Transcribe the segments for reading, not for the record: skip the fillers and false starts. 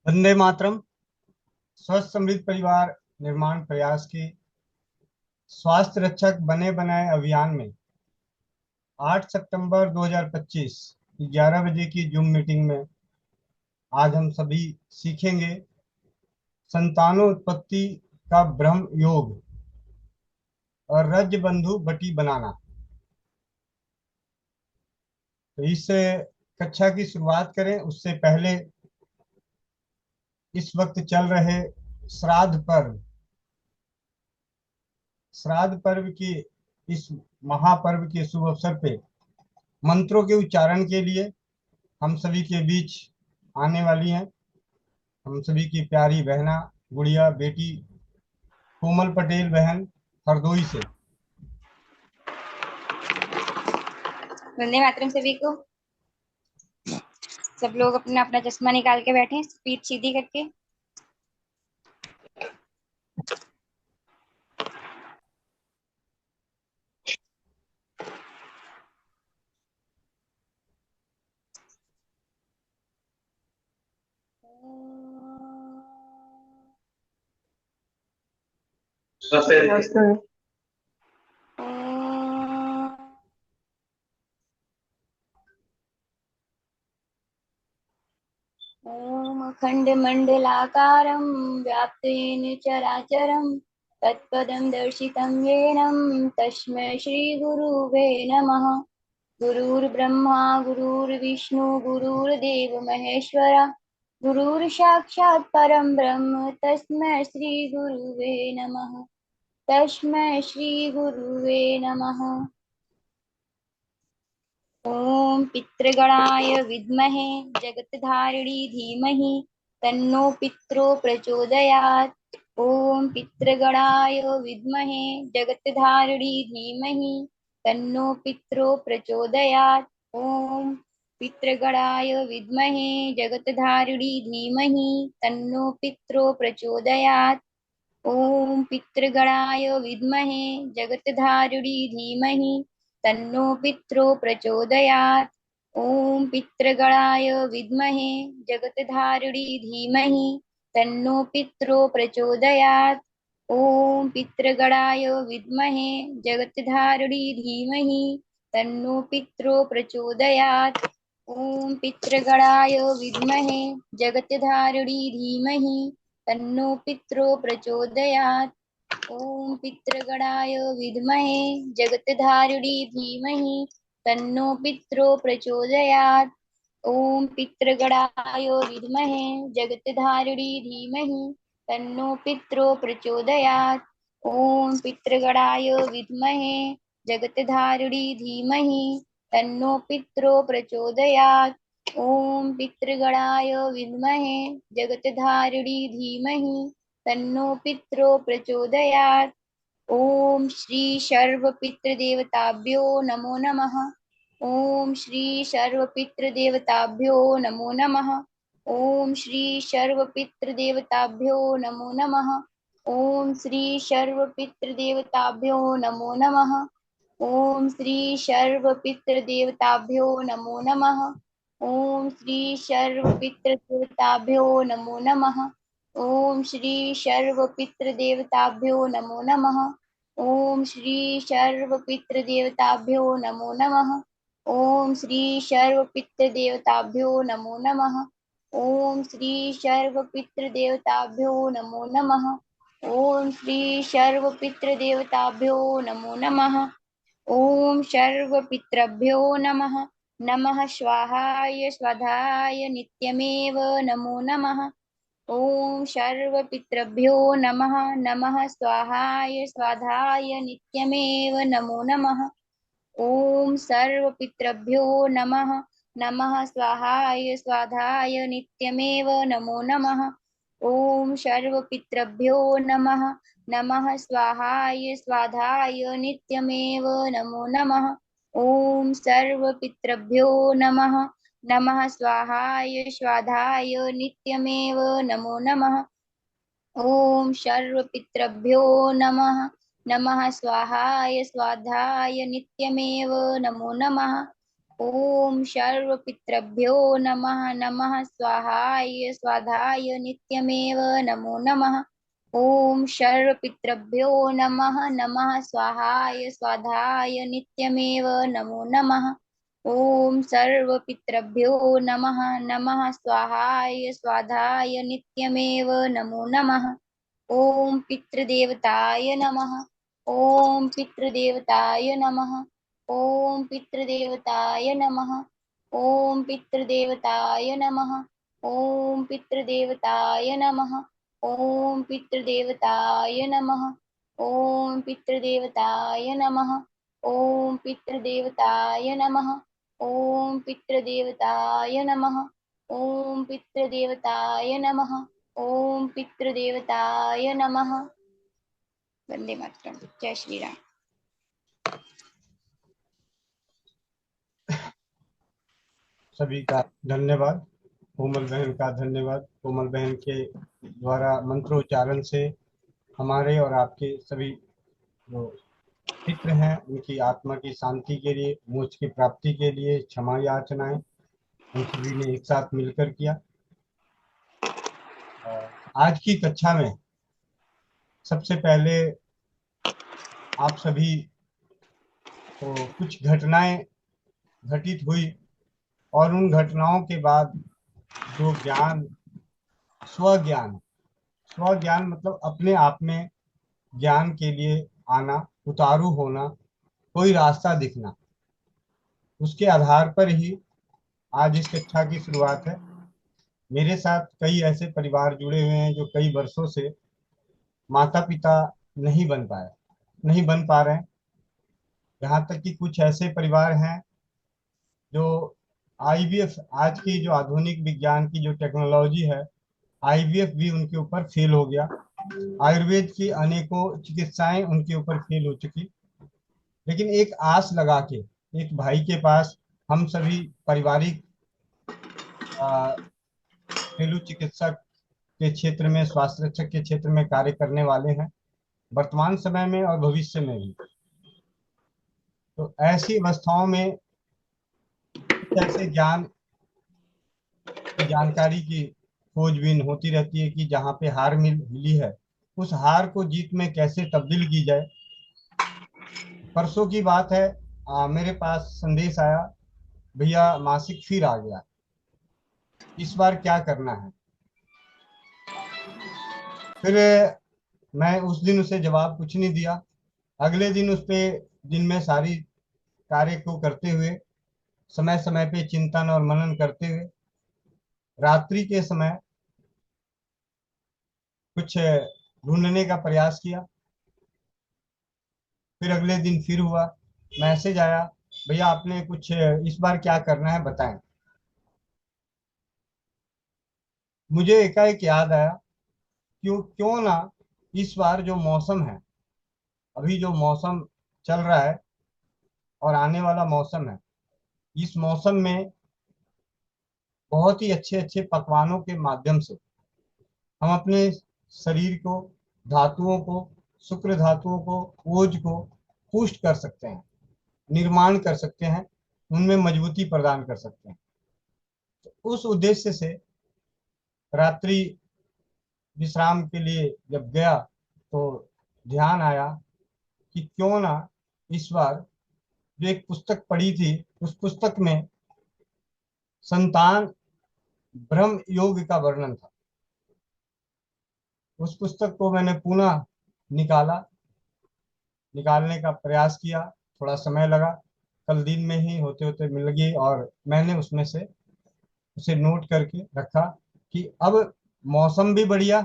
वंदे मातरम। स्वस्थ समृद्ध परिवार निर्माण प्रयास के स्वास्थ्य रक्षक बने बनाए अभियान में 8 सितंबर 2025 11 बजे की जूम मीटिंग में आज हम सभी सीखेंगे संतानोत्पत्ति का ब्रह्म योग और रज बंधु बटी बनाना। तो इस कक्षा की शुरुआत करें उससे पहले इस वक्त चल रहे श्राद्ध पर्व श्राद्ध पर्व के इस महापर्व के शुभ अवसर पे मंत्रों के उच्चारण के लिए हम सभी के बीच आने वाली हैं हम सभी की प्यारी बहना गुड़िया बेटी कोमल पटेल बहन हरदोई से। वंदे मातरम सभी को। सब लोग अपना अपना चश्मा निकाल के बैठे, पीठ सीधी करके। नमस्ते। ओम अखण्डमण्डलाकारं व्याप्तेन चराचरं तत्पदं दर्शितं येन तस्मै श्रीगुरुवे नमः। गुरुर्ब्रह्मा गुरुर्विष्णु गुरुर्देव महेश्वर गुरुर्साक्षात् परं ब्रह्म तस्मै श्रीगुरुवे नमः। तस्मै श्रीगुरुवे नमः। ॐ पितृगणाय विद्महे जगत्धारिणी धीमहि तन्नो पितरो प्रचोदयात्। ॐ पितृगणाय विद्महे जगत्धारिणी धीमहि तन्नो पितरो प्रचोदयात्। ॐ पितृगणाय विद्महे जगत्धारिणी धीमहि तन्नो पितरो प्रचोदयात्। ॐ पितृगणाय विद्महे जगत्धारिणी धीमहि तन्नो पितरो प्रचोदयात्। ॐ पितृगणाय विद्महे जगत्धारिणी धीमहि तन्नो पितरो प्रचोदयात्। ॐ पितृगणाय विद्महे जगत्धारिणी धीमहि तन्नो पितरो प्रचोदयात्। ॐ पितृगणाय विद्महे जगत्धारिणी धीमहि तन्नो पितरो प्रचोदयात्। ॐ पितृगणाय विद्महे जगत्धारिणी धीमहि तन्नो पितरो प्रचोदयात्। ॐ पितृगणाय विद्महे जगत्धारिणी धीमहि तन्नो पितरो प्रचोदयात्। ॐ पितृगणाय विद्महे जगत्धारिणी धीमहि तन्नो पितरो प्रचोदयात्। ॐ पितृगणाय विद्महे जगत्धारिणी धीमहि तन्नो पितरो प्रचोदयात्। ॐ श्री सर्वपितृदेवताभ्यो नमो नमः। ॐ श्री सर्वपितृदेवताभ्यो नमो नमः। ॐ श्री सर्वपितृदेवताभ्यो नमो नमः। ॐ श्री सर्वपितृदेवताभ्यो नमो नमः। ॐ श्री सर्वपितृदेवताभ्यो नमो नमः। ॐ श्री सर्वपितृदेवताभ्यो नमो नमः। ॐ श्री सर्वपितृदेवताभ्यो नमो नमः। ॐ श्री सर्वपितृदेवताभ्यो नमो नमः। ॐ श्री सर्वपितृदेवताभ्यो नमो नमः। ॐ श्री सर्वपितृदेवताभ्यो नमो नमः। ॐ श्री सर्वपितृदेवताभ्यो नमो नमः। ॐ सर्वपितृभ्यो नमः। नमः स्वाहाय स्वधाय नित्यमेव नमो नमः। ॐ सर्वपितृभ्यो नमः। नमः स्वाहाय स्वाधाय नित्यमेव नमो नमः। ॐ सर्वपितृभ्यो नमः। नमः स्वाहाय स्वाधाय नित्यमेव नमो नमः। ॐ सर्वपितृभ्यो नमः। नमः स्वाहाय स्वाधाय नित्यमेव नमो नमः। ॐ सर्वपितृभ्यो नमः। नमः स्वाहाय स्वाधाय नित्यमेव नमो नमः। ॐ सर्वपितृभ्यो नमः। नमः स्वाहाय स्वाधाय नित्यमेव नमो नमः। ओम सर्वपितृभ्यो नमः। नमः स्वाहाय स्वाधाय नित्यमेव नमो नमः। ओम सर्वपितृभ्यो नमः। नमः स्वाहाय स्वाधाय नित्यमेव नमो नमः। ओम सर्वपितृभ्यो नमः। नमः स्वाहाय स्वाधाय नित्यमेव नमो नमः। ओम पितृदेवताय नमः। ओम पितृदेवताय नमः। ओम पितृदेवताय नमः। ओम पितृदेवताय नमः। ओम पितृदेवताय नमः। ओम पितृदेवताय नमः। ओम पितृदेवताय नमः। ओम पितृदेवताय नमः। ओम पितृदेवताय नमः। ओम पितृदेवताय नमः। ओम पितृदेवताय नमः। वंदे मातरम। जय श्री राम। सभी का धन्यवाद। कोमल बहन का धन्यवाद। कोमल बहन के द्वारा मंत्रोच्चारण से हमारे और आपके सभी जो मित्र हैं उनकी आत्मा की शांति के लिए, मोक्ष की प्राप्ति के लिए क्षमा याचनाएं हम सभी ने एक साथ मिलकर किया। आज की कक्षा में सबसे पहले आप सभी को कुछ घटनाएं घटित हुई और उन घटनाओं के बाद जो ज्ञान, स्वज्ञान, स्वज्ञान मतलब अपने आप में ज्ञान के लिए आना, उतारू होना, कोई रास्ता दिखना, उसके आधार पर ही आज इस कक्षा की शुरुआत है। मेरे साथ कई ऐसे परिवार जुड़े हुए हैं जो कई वर्षों से माता पिता नहीं बन पा रहे हैं। यहाँ तक कि कुछ ऐसे परिवार हैं जो आईवीएफ, आज की जो आधुनिक विज्ञान की जो टेक्नोलॉजी है, आईवीएफ भी उनके ऊपर फेल हो गया। आयुर्वेद की अनेकों चिकित्साएं उनके ऊपर फेल हो चुकी। लेकिन एक आस लगा के एक भाई के पास हम सभी पारिवारिक घरेलू चिकित्सक के क्षेत्र में, स्वास्थ्य रक्षक के क्षेत्र में कार्य करने वाले हैं, वर्तमान समय में और भविष्य में भी। तो ऐसी अवस्थाओं में ऐसे ज्ञान की जानकारी की खोजबीन होती रहती है कि जहाँ पे हार मिली है, उस हार को जीत में कैसे तब्दील की जाए। परसों की बात है, मेरे पास संदेश आया, भैया मासिक फिर आ गया, इस बार क्या करना है। फिर मैं उस दिन उसे जवाब कुछ नहीं दिया। अगले दिन उस पे दिन में सारी कार्य को करते हुए, समय समय पे चिंतन और मनन करते हुए, रात्रि के समय कुछ ढूंढने का प्रयास किया। फिर अगले दिन फिर हुआ, मैसेज आया, भैया आपने कुछ इस बार क्या करना है बताएं। मुझे एकाएक याद आया, क्यों क्यों ना इस बार जो मौसम है, अभी जो मौसम चल रहा है और आने वाला मौसम है, इस मौसम में बहुत ही अच्छे अच्छे पकवानों के माध्यम से हम अपने शरीर को, धातुओं को, शुक्र धातुओं को, ओज को पुष्ट कर सकते हैं, निर्माण कर सकते हैं, उनमें मजबूती प्रदान कर सकते हैं। तो उस उद्देश्य से रात्रि विश्राम के लिए जब गया तो ध्यान आया कि क्यों ना इस बार जो एक पुस्तक पढ़ी थी, उस पुस्तक में संतान ब्रह्म योग का वर्णन था। उस पुस्तक को मैंने पुनः निकालने का प्रयास किया। थोड़ा समय लगा, कल दिन में ही होते होते मिल गई और मैंने उसमें से उसे नोट करके रखा कि अब मौसम भी बढ़िया,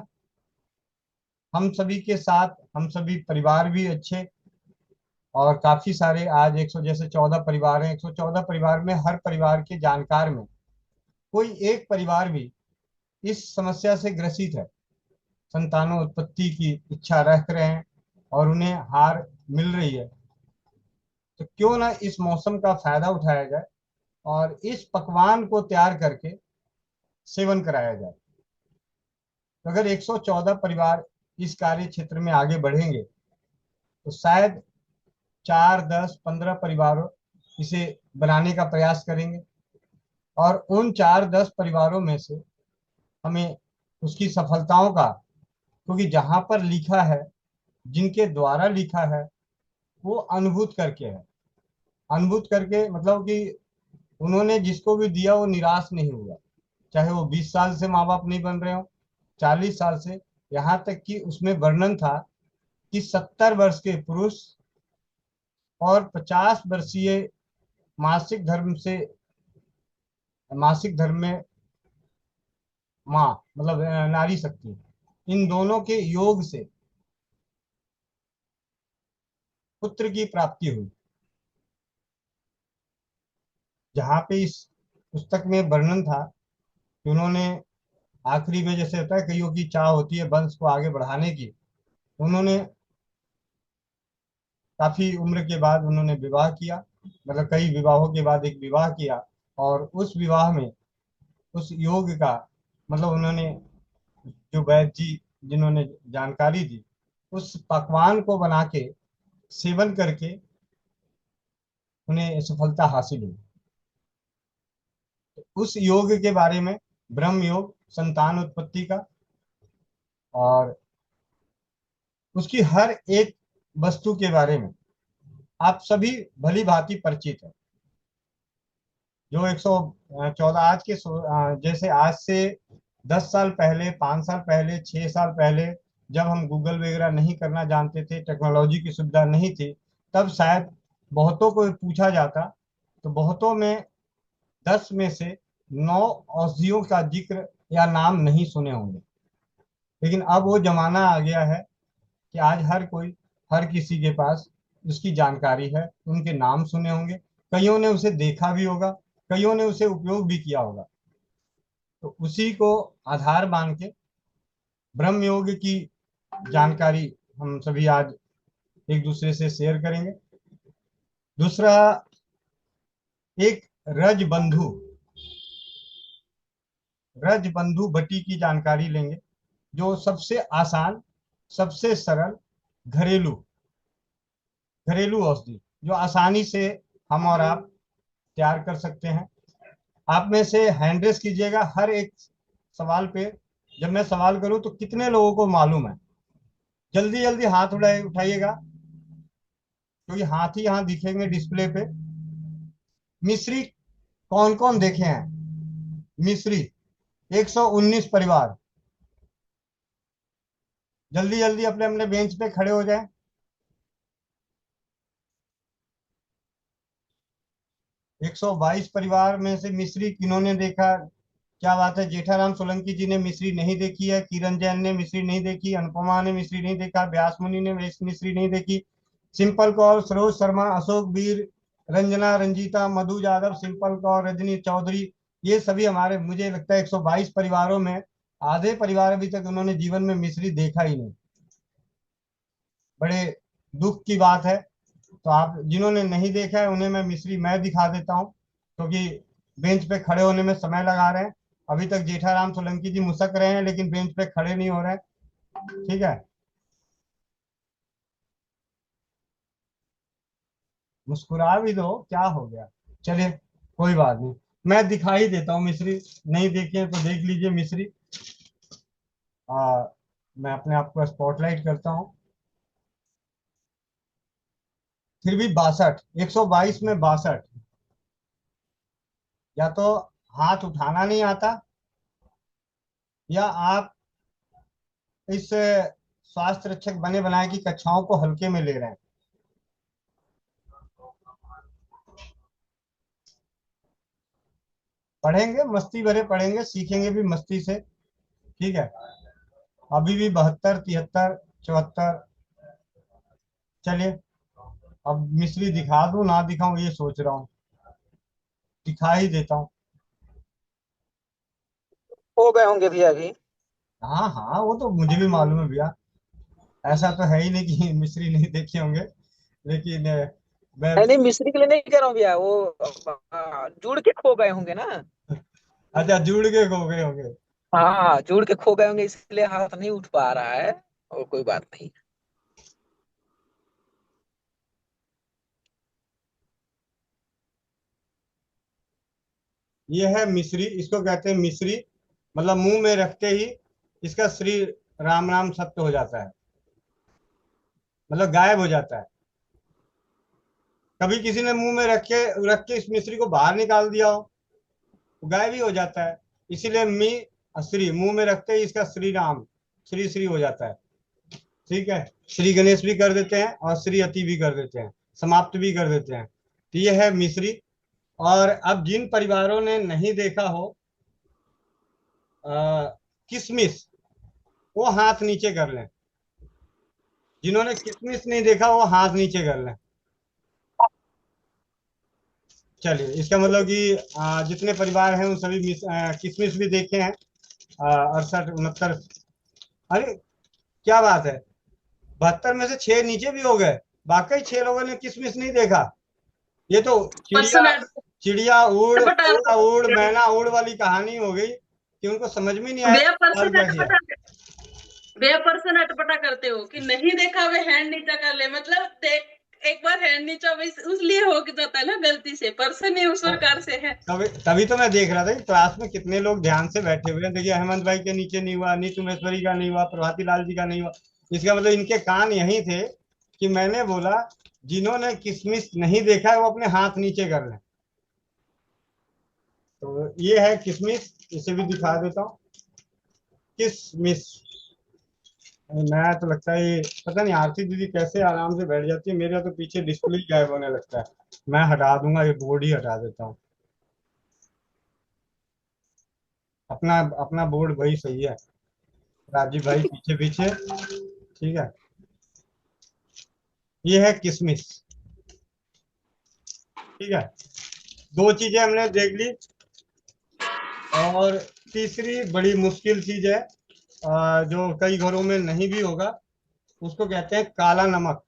हम सभी के साथ, हम सभी परिवार भी अच्छे, और काफी सारे आज 100 जैसे 14 परिवार हैं, 114 परिवार में हर परिवार के जानकार में कोई एक परिवार भी इस समस्या से ग्रसित है, संतानों उत्पत्ति की इच्छा रख रहे हैं और उन्हें हार मिल रही है। तो क्यों ना इस मौसम का फायदा उठाया जाए और इस पकवान को तैयार करके सेवन कराया जाए। तो अगर 114 परिवार इस कार्य क्षेत्र में आगे बढ़ेंगे तो शायद 4, 10, 15 परिवारों इसे बनाने का प्रयास करेंगे। और उन 4-10 परिवारों में से हमें उसकी सफलताओं का, क्योंकि जहां पर लिखा है, जिनके द्वारा लिखा है, वो अनुभूत करके है। अनुभूत करके मतलब कि उन्होंने जिसको भी दिया वो निराश नहीं हुआ, चाहे वो 20 साल से माँ बाप नहीं बन रहे हो, 40 साल से। यहाँ तक कि उसमें वर्णन था कि 70 वर्ष के पुरुष और 50 वर्षीय मासिक धर्म से, मासिक धर्म में माँ मतलब नारी शक्ति, इन दोनों के योग से पुत्र की प्राप्ति हुई। जहाँ पे इस पुस्तक में वर्णन था कि उन्होंने आखिरी में, जैसे होता है कईयों की चाह होती है वंश को आगे बढ़ाने की, उन्होंने काफी उम्र के बाद उन्होंने विवाह किया, मतलब कई विवाहों के बाद एक विवाह किया। और उस विवाह में उस योग का मतलब उन्होंने, जो वैद्य जी जिन्होंने जानकारी दी, उस पकवान को बना के सेवन करके उन्हें सफलता हासिल हुई। उस योग के बारे में, ब्रह्म योग, संतान उत्पत्ति का, और उसकी हर एक वस्तु के बारे में आप सभी भली भांति परिचित है। जो 114 आज के जैसे आज से 10 साल पहले, 5 साल पहले, 6 साल पहले, जब हम गूगल वगैरह नहीं करना जानते थे, टेक्नोलॉजी की सुविधा नहीं थी, तब शायद बहुतों को पूछा जाता तो बहुतों में 10 में से 9 औषधियों का जिक्र या नाम नहीं सुने होंगे। लेकिन अब वो जमाना आ गया है कि आज हर कोई, हर किसी के पास उसकी जानकारी है, उनके नाम सुने होंगे, कईयों ने उसे देखा भी होगा, कईयों ने उसे उपयोग भी किया होगा। तो उसी को आधार मान के ब्रह्म योग की जानकारी हम सभी आज एक दूसरे से शेयर करेंगे। दूसरा, एक रजबंधु, रजबंधु बटी की जानकारी लेंगे, जो सबसे आसान, सबसे सरल घरेलू घरेलू औषधि, जो आसानी से हम और आप तैयार कर सकते हैं। आप में से हैंड रेस कीजिएगा हर एक सवाल पे। जब मैं सवाल करूं तो कितने लोगों को मालूम है, जल्दी जल्दी हाथ उठाइएगा, क्योंकि हाथ ही यहाँ दिखेंगे डिस्प्ले पे। मिस्री कौन कौन देखे हैं? मिस्री 119 परिवार, जल्दी जल्दी अपने अपने बेंच पे खड़े हो जाएं। 122 परिवार में से मिस्री किन्होंने देखा? क्या बात है, जेठाराम सोलंकी जी ने मिस्री नहीं देखी है, किरण जैन ने मिस्री नहीं देखी, अनुपमा ने मिस्री नहीं देखा, व्यास मुनि ने मिस्री नहीं देखी, सिंपल कौर, सरोज शर्मा, अशोक वीर, रंजना, रंजीता, मधु यादव, सिंपल कौर, रजनी चौधरी, ये सभी हमारे, मुझे लगता है 122 परिवारों में आधे परिवार अभी तक उन्होंने जीवन में मिस्री देखा ही नहीं। बड़े दुख की बात है। तो आप जिन्होंने नहीं देखा है उन्हें मैं मिस्री मैं दिखा देता हूँ, क्योंकि बेंच पे खड़े होने में समय लगा रहे हैं। अभी तक जेठाराम सोलंकी जी मुसक रहे हैं लेकिन बेंच पे खड़े नहीं हो रहे हैं। ठीक है, मुस्कुरा भी दो, क्या हो गया। चलिए, कोई बात नहीं, मैं दिखाई देता हूँ मिस्री। नहीं देखी है तो देख लीजिए मिस्री। मैं अपने आप को स्पॉटलाइट करता हूँ। फिर भी 62, 122 में 62, या तो हाथ उठाना नहीं आता, या आप इस स्वास्थ्य रक्षक बने बनाए की कक्षाओं को हल्के में ले रहे हैं। पढ़ेंगे, मस्ती भरे पढ़ेंगे, सीखेंगे भी मस्ती से। ठीक है, अभी भी 72, 73, 74। चलिए, अब मिस्री दिखा दूं ना दिखाऊं ये सोच रहा हूँ, दिखा ही देता हूँ। हो गए होंगे भैया अभी। हाँ हाँ, वो तो मुझे भी मालूम है भैया, ऐसा तो है ही नहीं कि मिस्री नहीं देखे होंगे। लेकिन मैं, नहीं नहीं, मिस्त्री के लिए नहीं कह रहा हूँ भैया, वो जुड़ के खो गए होंगे ना। अच्छा, जुड़ के खो गए होंगे। हाँ, जुड़ के खो गए होंगे इसलिए हाथ नहीं उठ पा रहा है। और कोई बात नहीं। ये है मिश्री, इसको कहते हैं मिश्री। मतलब मुंह में रखते ही इसका श्री राम राम सत्य हो जाता है, मतलब गायब हो जाता है। कभी किसी ने मुंह में रख के इस मिश्री को बाहर निकाल दिया हो तो गायब ही हो जाता है। इसीलिए मी श्री मुंह में रखते ही इसका श्री राम श्री श्री हो जाता है। ठीक है, श्री गणेश भी कर देते हैं और श्री अति भी कर देते हैं, समाप्त भी कर देते हैं। तो ये है मिश्री। और अब जिन परिवारों ने नहीं देखा हो किशमिश, वो हाथ नीचे कर लें। जिन्होंने किशमिश नहीं देखा वो हाथ नीचे कर लें। चलिए, इसका मतलब कि जितने परिवार हैं उन सभी किशमिश भी देखे हैं। 68 69। अरे क्या बात है, 72 में से 6 नीचे भी हो गए। वाकई 6 लोगों ने किशमिश नहीं देखा। ये तो चिड़िया पर्सन चिड़िया उड़ अटपटा उड़ा उड़ मैना उड़ वाली कहानी हो गई कि उनको समझ में नहीं आया बे और पर्सन क्या किया। अटपटा बे पर्सन अटपटा करते हो कि नहीं देखा वे हैंड नीचा कर ले, मतलब देख एक बार हैंड नीचा इसलिए हो जाता है ना, गलती से पर्सन ही उस प्रकार से है। तभी तभी तो मैं देख रहा था कि क्लास में कितने लोग ध्यान से बैठे हुए हैं। देखिए, हेमंत भाई के नीचे नहीं हुआ, नीतू महेश्वरी का नहीं हुआ, प्रभाती लाल जी का नहीं हुआ। इसका मतलब इनके कान यही थे कि मैंने बोला जिन्होंने किशमिश नहीं देखा है वो अपने हाथ नीचे कर लें। तो ये है किशमिश, इसे भी दिखा देता हूँ। किशमिश, मैं तो लगता है ये पता नहीं आरती दीदी कैसे आराम से बैठ जाती है, मेरा तो पीछे डिस्प्ले ही गायब होने लगता है। मैं हटा दूंगा, ये बोर्ड ही हटा देता हूँ। अपना अपना बोर्ड वही सही है। राजीव भाई पीछे पीछे। ठीक है, ये है किशमिश। ठीक है, दो चीजें हमने देख ली। और तीसरी बड़ी मुश्किल चीज है, जो कई घरों में नहीं भी होगा, उसको कहते हैं काला नमक।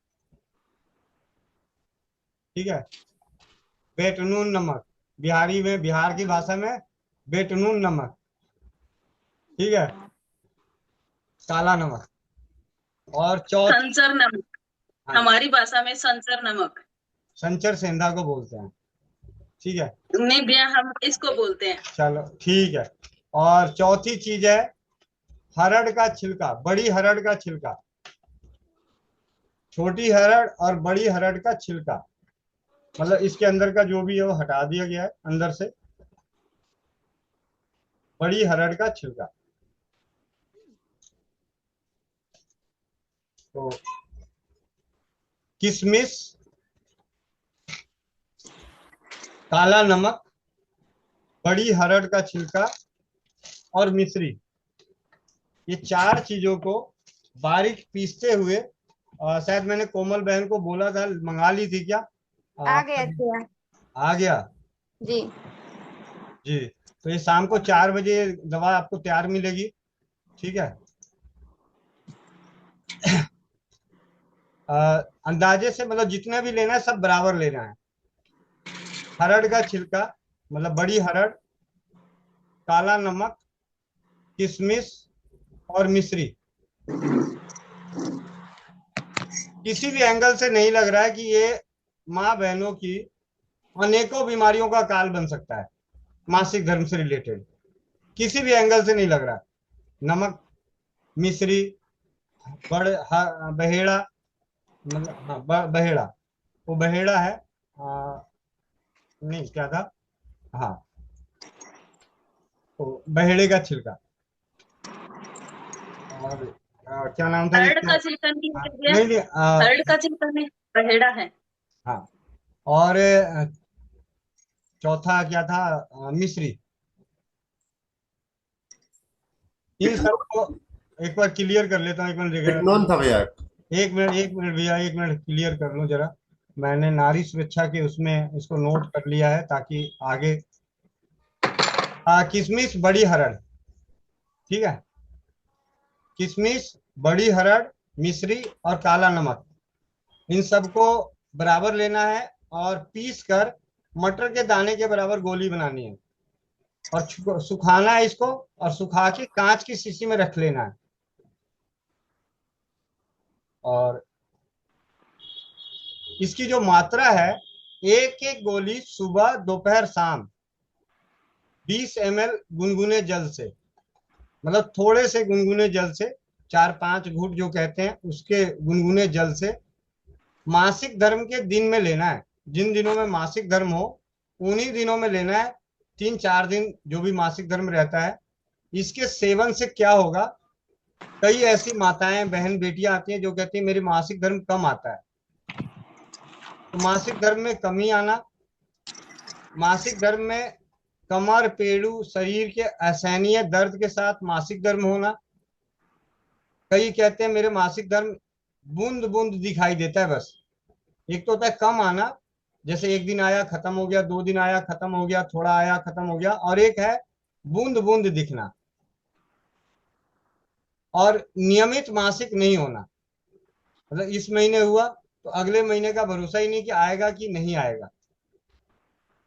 ठीक है, बेटनून नमक, बिहारी में, बिहार की भाषा में बेटनून नमक। ठीक है, काला नमक। और चौथी, संचर नमक, हाँ, हमारी भाषा में संचर नमक। संचर सेंधा को बोलते हैं। ठीक है, नहीं भैया, हम इसको बोलते हैं। चलो ठीक है। और चौथी चीज है हरड़ का छिलका, बड़ी हरड़ का छिलका। छोटी हरड़ और बड़ी हरड़ का छिलका, मतलब इसके अंदर का जो भी है वो हटा दिया गया है अंदर से। बड़ी हरड़ का छिलका। तो किशमिश, काला नमक, बड़ी हरड़ का छिलका और मिश्री, ये चार चीजों को बारीक पीसते हुए, शायद मैंने कोमल बहन को बोला था मंगा ली थी क्या? आ गया क्या? आ गया जी। जी। तो ये शाम को 4 बजे दवा आपको तैयार मिलेगी। ठीक है, अंदाजे से मतलब जितना भी लेना है सब बराबर लेना है। हरड़ का छिलका मतलब बड़ी हरड़, काला नमक, किशमिश और मिश्री। किसी भी एंगल से नहीं लग रहा है कि ये माँ बहनों की अनेकों बीमारियों का काल बन सकता है, मासिक धर्म से रिलेटेड। किसी भी एंगल से नहीं लग रहा। नमक, मिश्री, बहेड़ा, मतलब हाँ बहेड़ा, वो बहेड़ा है। नहीं क्या था, हाँ, तो बहेड़े का छिलका। और क्या नाम था हरड़ जिसका? का छिलका नहीं है भैया, नहीं नहीं, हरड़ का छिलका नहीं, बहेड़ा है। हाँ। और चौथा क्या था? मिश्री। इन सबको एक बार क्लियर कर लेता हूँ, एक मिनट इग्नोन था भैया। एक मिनट भैया, एक मिनट क्लियर कर लो जरा। मैंने नारी सुरक्षा के उसमें इसको नोट कर लिया है ताकि आगे। किशमिश, बड़ी हरड़। ठीक है, किशमिश, बड़ी हरड़, मिश्री और काला नमक, इन सबको बराबर लेना है और पीस कर मटर के दाने के बराबर गोली बनानी है और सुखाना है इसको। और सुखा के कांच की शीशी में रख लेना है। और इसकी जो मात्रा है, एक एक गोली सुबह दोपहर शाम 20 ml गुनगुने जल से, मतलब थोड़े से गुनगुने जल से, 4-5 घूंट जो कहते हैं उसके गुनगुने जल से मासिक धर्म के दिन में लेना है। जिन दिनों में मासिक धर्म हो उन्हीं दिनों में लेना है, 3-4 दिन जो भी मासिक धर्म रहता है। इसके सेवन से क्या होगा, कई ऐसी माताएं बहन बेटियां आती हैं जो कहती हैं मेरे मासिक धर्म कम आता है। तो मासिक धर्म में कमी आना, मासिक धर्म में कमर पेड़ू शरीर के असहनीय दर्द के साथ मासिक धर्म होना, कई कहते हैं मेरे मासिक धर्म बूंद बूंद दिखाई देता है बस। एक तो होता है कम आना, जैसे एक दिन आया खत्म हो गया, 2 दिन आया खत्म हो गया, थोड़ा आया खत्म हो गया, और एक है बूंद बूंद दिखना और नियमित मासिक नहीं होना। मतलब इस महीने हुआ तो अगले महीने का भरोसा ही नहीं कि आएगा कि नहीं आएगा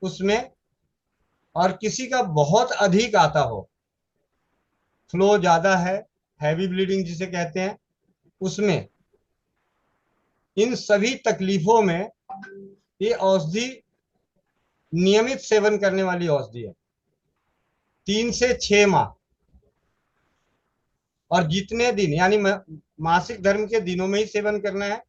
उसमें, और किसी का बहुत अधिक आता हो, फ्लो ज्यादा है, हैवी ब्लीडिंग जिसे कहते हैं, उसमें। इन सभी तकलीफों में ये औषधि नियमित सेवन करने वाली औषधि है, 3 से 6 माह। और जितने दिन यानी मासिक धर्म के दिनों में ही सेवन करना है।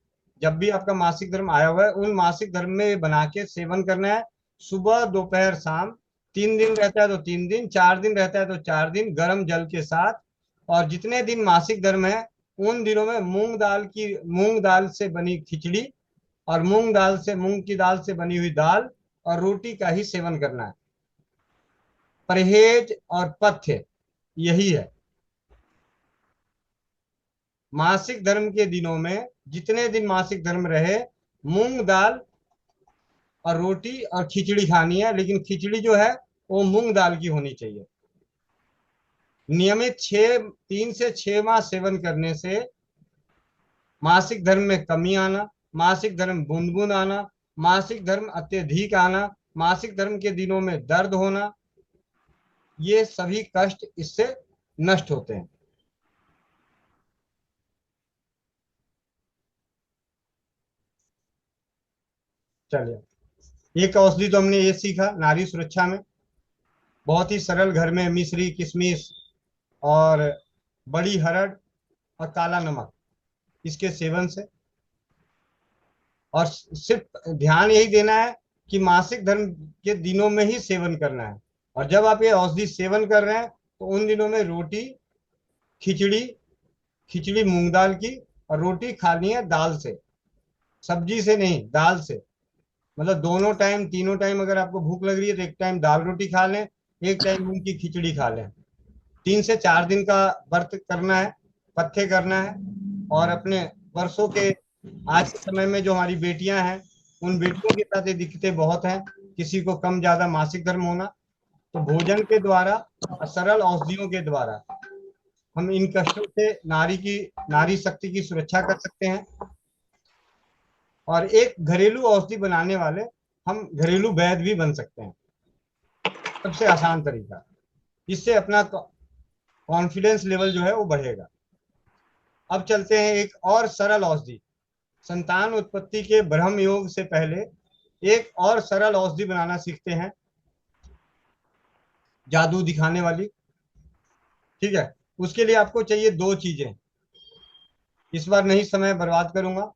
जब भी आपका मासिक धर्म आया हुआ है उन मासिक धर्म में बना के सेवन करना है, सुबह दोपहर शाम। 3 दिन रहता है तो 3 दिन, 4 दिन रहता है तो 4 दिन, गर्म जल के साथ। और जितने दिन मासिक धर्म है उन दिनों में मूंग दाल से बनी खिचड़ी और मूंग की दाल से बनी हुई दाल और रोटी का ही सेवन करना है। परहेज और पथ्य यही है। मासिक धर्म के दिनों में जितने दिन मासिक धर्म रहे मूंग दाल और रोटी और खिचड़ी खानी है, लेकिन खिचड़ी जो है वो मूंग दाल की होनी चाहिए। नियमित 3 से 6 माह सेवन करने से मासिक धर्म में कमी आना, मासिक धर्म बूंद बूंद आना, मासिक धर्म अत्यधिक आना, मासिक धर्म के दिनों में दर्द होना, ये सभी कष्ट इससे नष्ट होते हैं। चलिए, एक औषधि तो हमने ये सीखा नारी सुरक्षा में, बहुत ही सरल, घर में मिश्री किशमिश और बड़ी हरड़ और काला नमक, इसके सेवन से। और सिर्फ ध्यान यही देना है कि मासिक धर्म के दिनों में ही सेवन करना है। और जब आप ये औषधि सेवन कर रहे हैं तो उन दिनों में रोटी खिचड़ी, खिचड़ी मूंग दाल की, और रोटी खानी है दाल से, सब्जी से नहीं, दाल से। मतलब दोनों टाइम तीनों टाइम अगर आपको भूख लग रही है तो एक टाइम दाल रोटी खा लें, एक टाइम मूंग की खिचड़ी खा लें। 3 से 4 दिन का व्रत करना है, पथ्य करना है। और अपने वर्षों के आज के समय में जो हमारी बेटियां हैं उन बेटियों के साथ ये दिक्कतें बहुत हैं, किसी को कम ज्यादा मासिक धर्म होना। तो भोजन के द्वारा और सरल औषधियों के द्वारा हम इन कष्टों से नारी शक्ति की सुरक्षा कर सकते हैं। और एक घरेलू औषधि बनाने वाले हम घरेलू वैद्य भी बन सकते हैं, सबसे आसान तरीका। इससे अपना कॉन्फिडेंस लेवल जो है वो बढ़ेगा। अब चलते हैं एक और सरल औषधि, संतान उत्पत्ति के ब्रह्म योग से पहले एक और सरल औषधि बनाना सीखते हैं, जादू दिखाने वाली। ठीक है, उसके लिए आपको चाहिए 2 चीजें, इस बार नहीं समय बर्बाद करूंगा।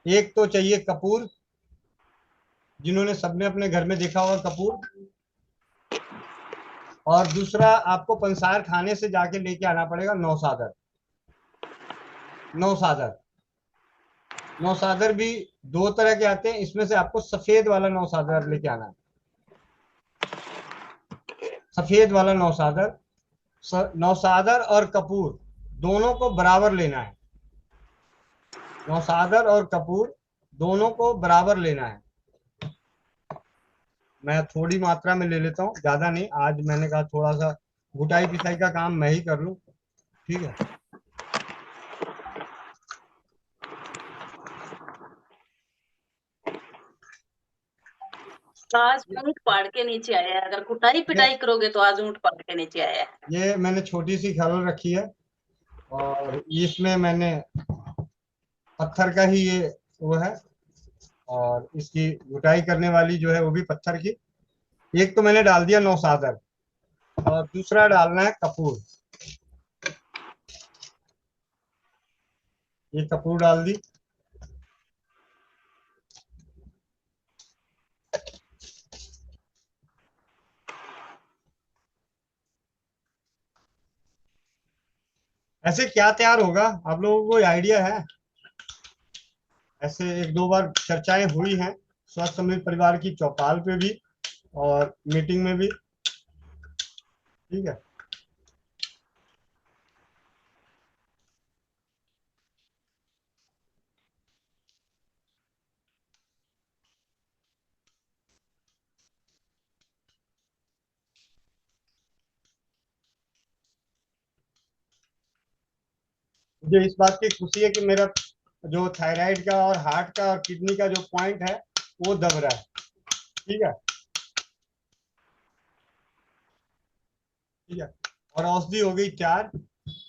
एक तो चाहिए कपूर, जिन्होंने सबने अपने घर में देखा होगा कपूर। और दूसरा आपको पंसार खाने से जाके लेके आना पड़ेगा नौसादर। नौसादर भी 2 तरह के आते हैं, इसमें से आपको सफेद वाला नौसादर लेके आना है। सफेद वाला नौसादर और कपूर दोनों को बराबर लेना है। नौसादर और कपूर दोनों को बराबर लेना है। मैं थोड़ी मात्रा में ले लेता हूँ, ज्यादा नहीं। आज मैंने कहा थोड़ा सा घुटाई पिसाई का काम मैं ही कर लूं, ठीक है। आज ऊंट पाड़ के नीचे आया है, अगर कुटाई पिटाई करोगे तो आज ऊंट पाड़ के नीचे आया है। ये मैंने छोटी सी खरल रखी है और इसमें मैंने पत्थर का ही ये वो है, और इसकी घुटाई करने वाली जो है वो भी पत्थर की। एक तो मैंने डाल दिया नौसादर, और दूसरा डालना है कपूर। ये कपूर डाल दी। ऐसे क्या तैयार होगा, आप लोगों को आइडिया है? ऐसे एक दो बार चर्चाएं हुई हैं स्वस्थ समृद्ध परिवार की चौपाल पे भी और मीटिंग में भी। ठीक है। मुझे इस बात की खुशी है कि मेरा जो थायराइड का और हार्ट का और किडनी का जो पॉइंट है वो दब रहा है। ठीक है। ठीक है। और औषधि हो गई तैयार।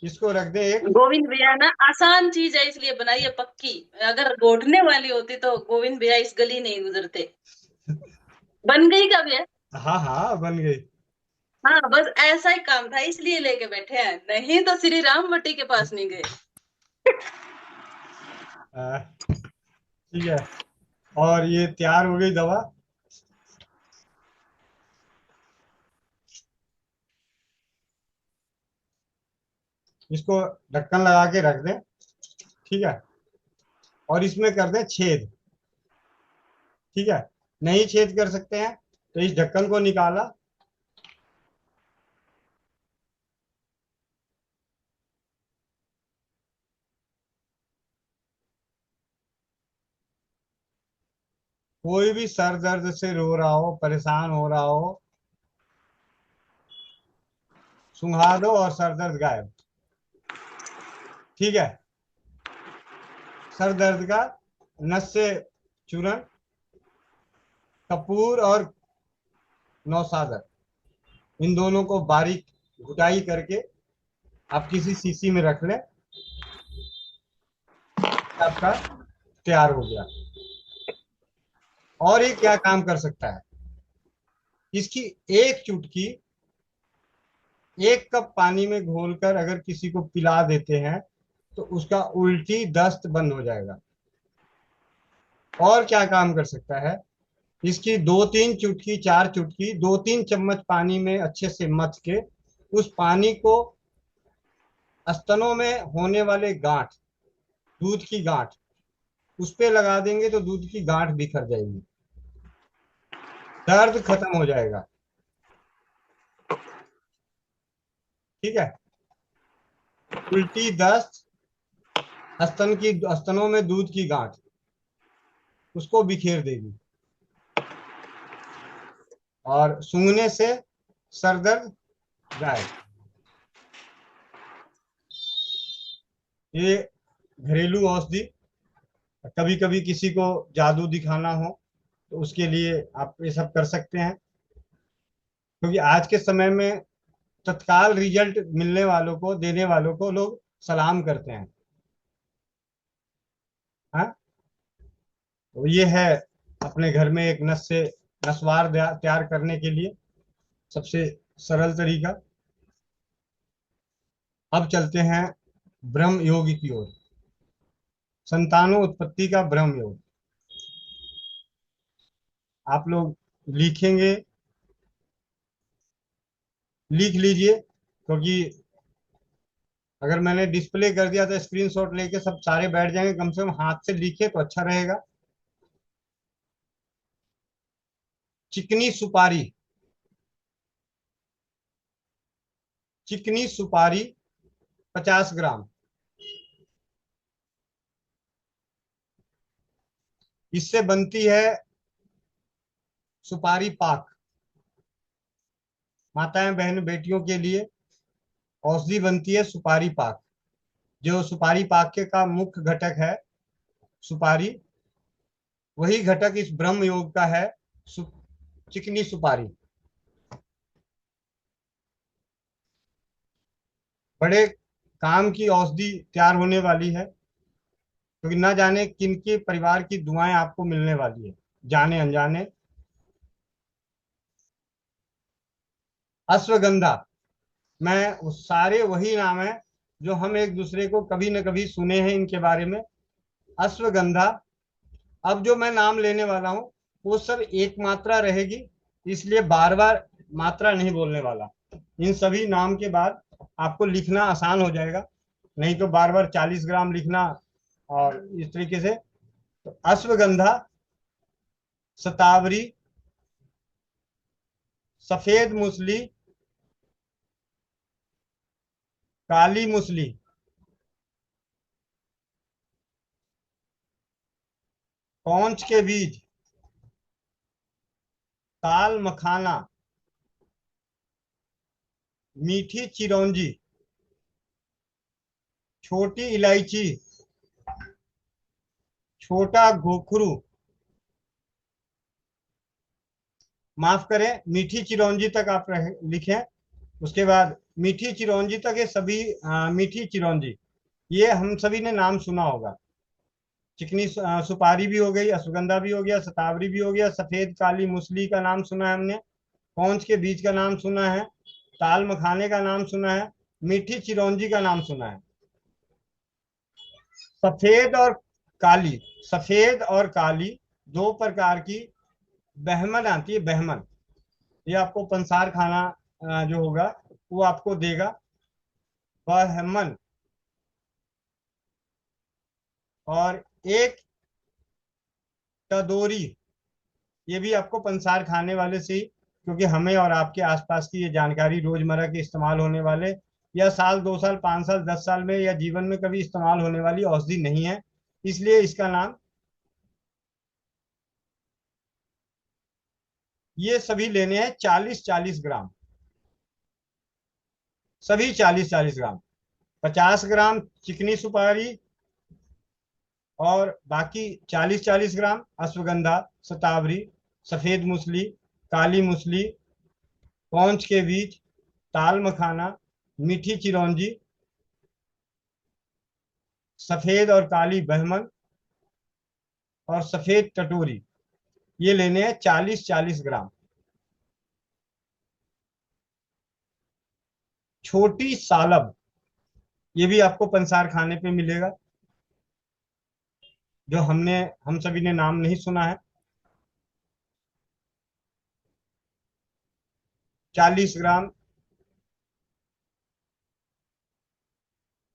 इसको रख दे एक। गोविंद भैया ना आसान चीज है इसलिए बनाई है पक्की। अगर घोटने वाली होती तो गोविंद भैया इस गली नहीं गुजरते। बन गई कब है? हाँ हाँ, बन गई। हाँ बस ऐसा ही काम था इसलिए लेके बैठे हैं, नहीं तो श्री राम भट्टी के पास नहीं गए। ठीक है। और ये तैयार हो गई दवा। इसको ढक्कन लगा के रख दें। ठीक है। और इसमें कर दें छेद। ठीक है। नहीं छेद कर सकते हैं तो इस ढक्कन को निकाला। कोई भी सर दर्द से रो रहा हो, परेशान हो रहा हो, सुंघा दो और सर दर्द गायब। ठीक है। सर दर्द का नस से चूरन, कपूर और नौसादर, इन दोनों को बारीक घुटाई करके आप किसी शीशी में रख लें। आपका तैयार हो गया। और ये क्या काम कर सकता है? इसकी एक चुटकी एक कप पानी में घोलकर अगर किसी को पिला देते हैं तो उसका उल्टी दस्त बंद हो जाएगा। और क्या काम कर सकता है? इसकी दो तीन चुटकी, चार चुटकी, दो तीन चम्मच पानी में अच्छे से मथ के उस पानी को स्तनों में होने वाले गांठ, दूध की गांठ, उस पे लगा देंगे तो दूध की गांठ बिखर जाएगी, दर्द खत्म हो जाएगा। ठीक है। उल्टी, दस्त, स्तनों में दूध की गांठ, उसको बिखेर देगी। और सूंघने से सर दर्द गायब। ये घरेलू औषधि। कभी कभी किसी को जादू दिखाना हो तो उसके लिए आप ये सब कर सकते हैं, क्योंकि आज के समय में तत्काल रिजल्ट मिलने वालों को, देने वालों को लोग सलाम करते हैं। हाँ। तो ये है अपने घर में एक नस से नसवार तैयार करने के लिए सबसे सरल तरीका। अब चलते हैं ब्रह्म योग की ओर। संतानों उत्पत्ति का ब्रह्म योग। आप लोग लिखेंगे, लिख लीजिए, क्योंकि अगर मैंने डिस्प्ले कर दिया तो स्क्रीनशॉट लेके सब सारे बैठ जाएंगे। कम से कम हाथ से लिखे तो अच्छा रहेगा। चिकनी सुपारी। चिकनी सुपारी 50 ग्राम। इससे बनती है सुपारी पाक। माताएं बहन बेटियों के लिए औषधि बनती है सुपारी पाक। जो सुपारी पाक के का मुख्य घटक है सुपारी, वही घटक इस ब्रह्म योग का है, सु, चिकनी सुपारी। बड़े काम की औषधि तैयार होने वाली है, क्योंकि ना जाने किनके परिवार की दुआएं आपको मिलने वाली है, जाने अनजाने। अश्वगंधा, मैं उस सारे वही नाम है जो हम एक दूसरे को कभी न कभी सुने हैं इनके बारे में। अश्वगंधा। अब जो मैं नाम लेने वाला हूँ वो सब एक मात्रा रहेगी, इसलिए बार बार मात्रा नहीं बोलने वाला। इन सभी नाम के बाद आपको लिखना आसान हो जाएगा, नहीं तो बार बार 40 ग्राम लिखना और इस तरीके से। तो अश्वगंधा, शतावरी, सफेद मूसली, काली मूसली, कौंच के बीज, ताल मखाना, मीठी चिरौंजी, छोटी इलायची, छोटा गोखरू, माफ करें मीठी चिरौंजी तक आप लिखें। उसके बाद मीठी चिरौंजी तक ये सभी मीठी चिरौंजी, ये हम सभी ने नाम सुना होगा। चिकनी सुपारी भी हो गई, अश्वगंधा भी हो गया, शतावरी भी हो गया, सफेद काली मूसली का नाम सुना है हमने, कौंच के बीज का नाम सुना है, ताल मखाने का नाम सुना है, मीठी चिरौंजी का नाम सुना है। सफेद और काली, सफेद और काली दो प्रकार की बहमन आती है, बहमन। ये आपको पंसार खाना जो होगा वो आपको देगा, बहमन। और एक तदोरी, ये भी आपको पंसार खाने वाले से ही, क्योंकि हमें और आपके आसपास की ये जानकारी रोजमर्रा के इस्तेमाल होने वाले या साल 2 साल 5 साल 10 साल में या जीवन में कभी इस्तेमाल होने वाली औषधि नहीं है, इसलिए इसका नाम। ये सभी लेने हैं 40-40 ग्राम, सभी 40-40 ग्राम। 50 ग्राम चिकनी सुपारी और बाकी 40-40 ग्राम अश्वगंधा, शतावरी, सफेद मूसली, काली मूसली, कौंच के बीज, ताल मखाना, मीठी चिरौंजी, सफेद और काली बहमन और सफेद टटोरी, ये लेने हैं 40-40 ग्राम। छोटी सालब, ये भी आपको पंसार खाने पे मिलेगा, जो हम सभी ने नाम नहीं सुना है। 40 ग्राम।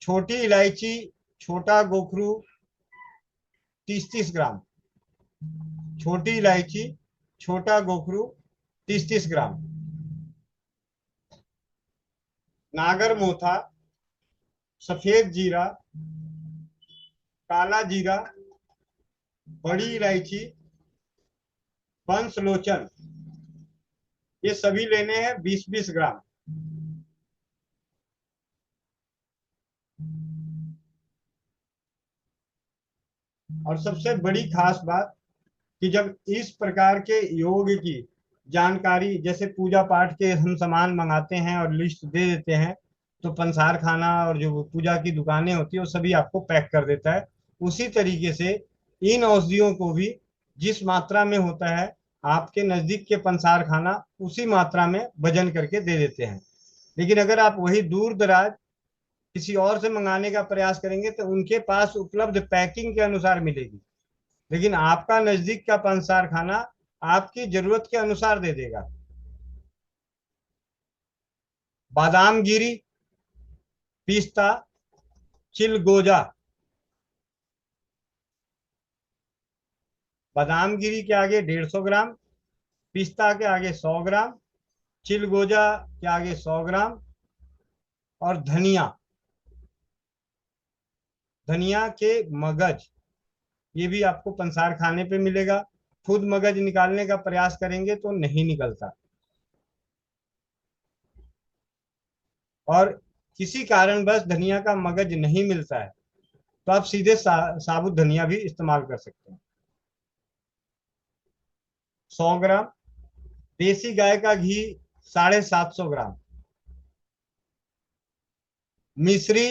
छोटी इलायची, छोटा गोखरू, 30-30 ग्राम। छोटी इलायची, छोटा गोखरू, 30-30 ग्राम। नागर मोथा, सफेद जीरा, काला जीरा, बड़ी इलायची, बंसलोचन, ये सभी लेने हैं 20-20 ग्राम। और सबसे बड़ी खास बात कि जब इस प्रकार के योग की जानकारी, जैसे पूजा पाठ के हम सामान मंगाते हैं और लिस्ट दे देते हैं, तो पंसार खाना और जो पूजा की दुकानें होती है वो सभी आपको पैक कर देता है। उसी तरीके से इन औषधियों को भी जिस मात्रा में होता है आपके नजदीक के पंसार खाना उसी मात्रा में वजन करके दे देते हैं। लेकिन अगर आप वही दूर दराज किसी और से मंगाने का प्रयास करेंगे तो उनके पास उपलब्ध पैकिंग के अनुसार मिलेगी, लेकिन आपका नजदीक का पंसार खाना आपकी जरूरत के अनुसार दे देगा। बादाम गिरी, पिस्ता, चिलगोजा। बादाम गिरी के आगे 150 ग्राम, पिस्ता के आगे 100 ग्राम, चिलगोजा के आगे 100 ग्राम। और धनिया, धनिया के मगज, ये भी आपको पंसार खाने पे मिलेगा। खुद मगज निकालने का प्रयास करेंगे तो नहीं निकलता, और किसी कारणवश धनिया का मगज नहीं मिलता है तो आप सीधे साबुत धनिया भी इस्तेमाल कर सकते हैं। 100 ग्राम। देसी गाय का घी 750 ग्राम। मिश्री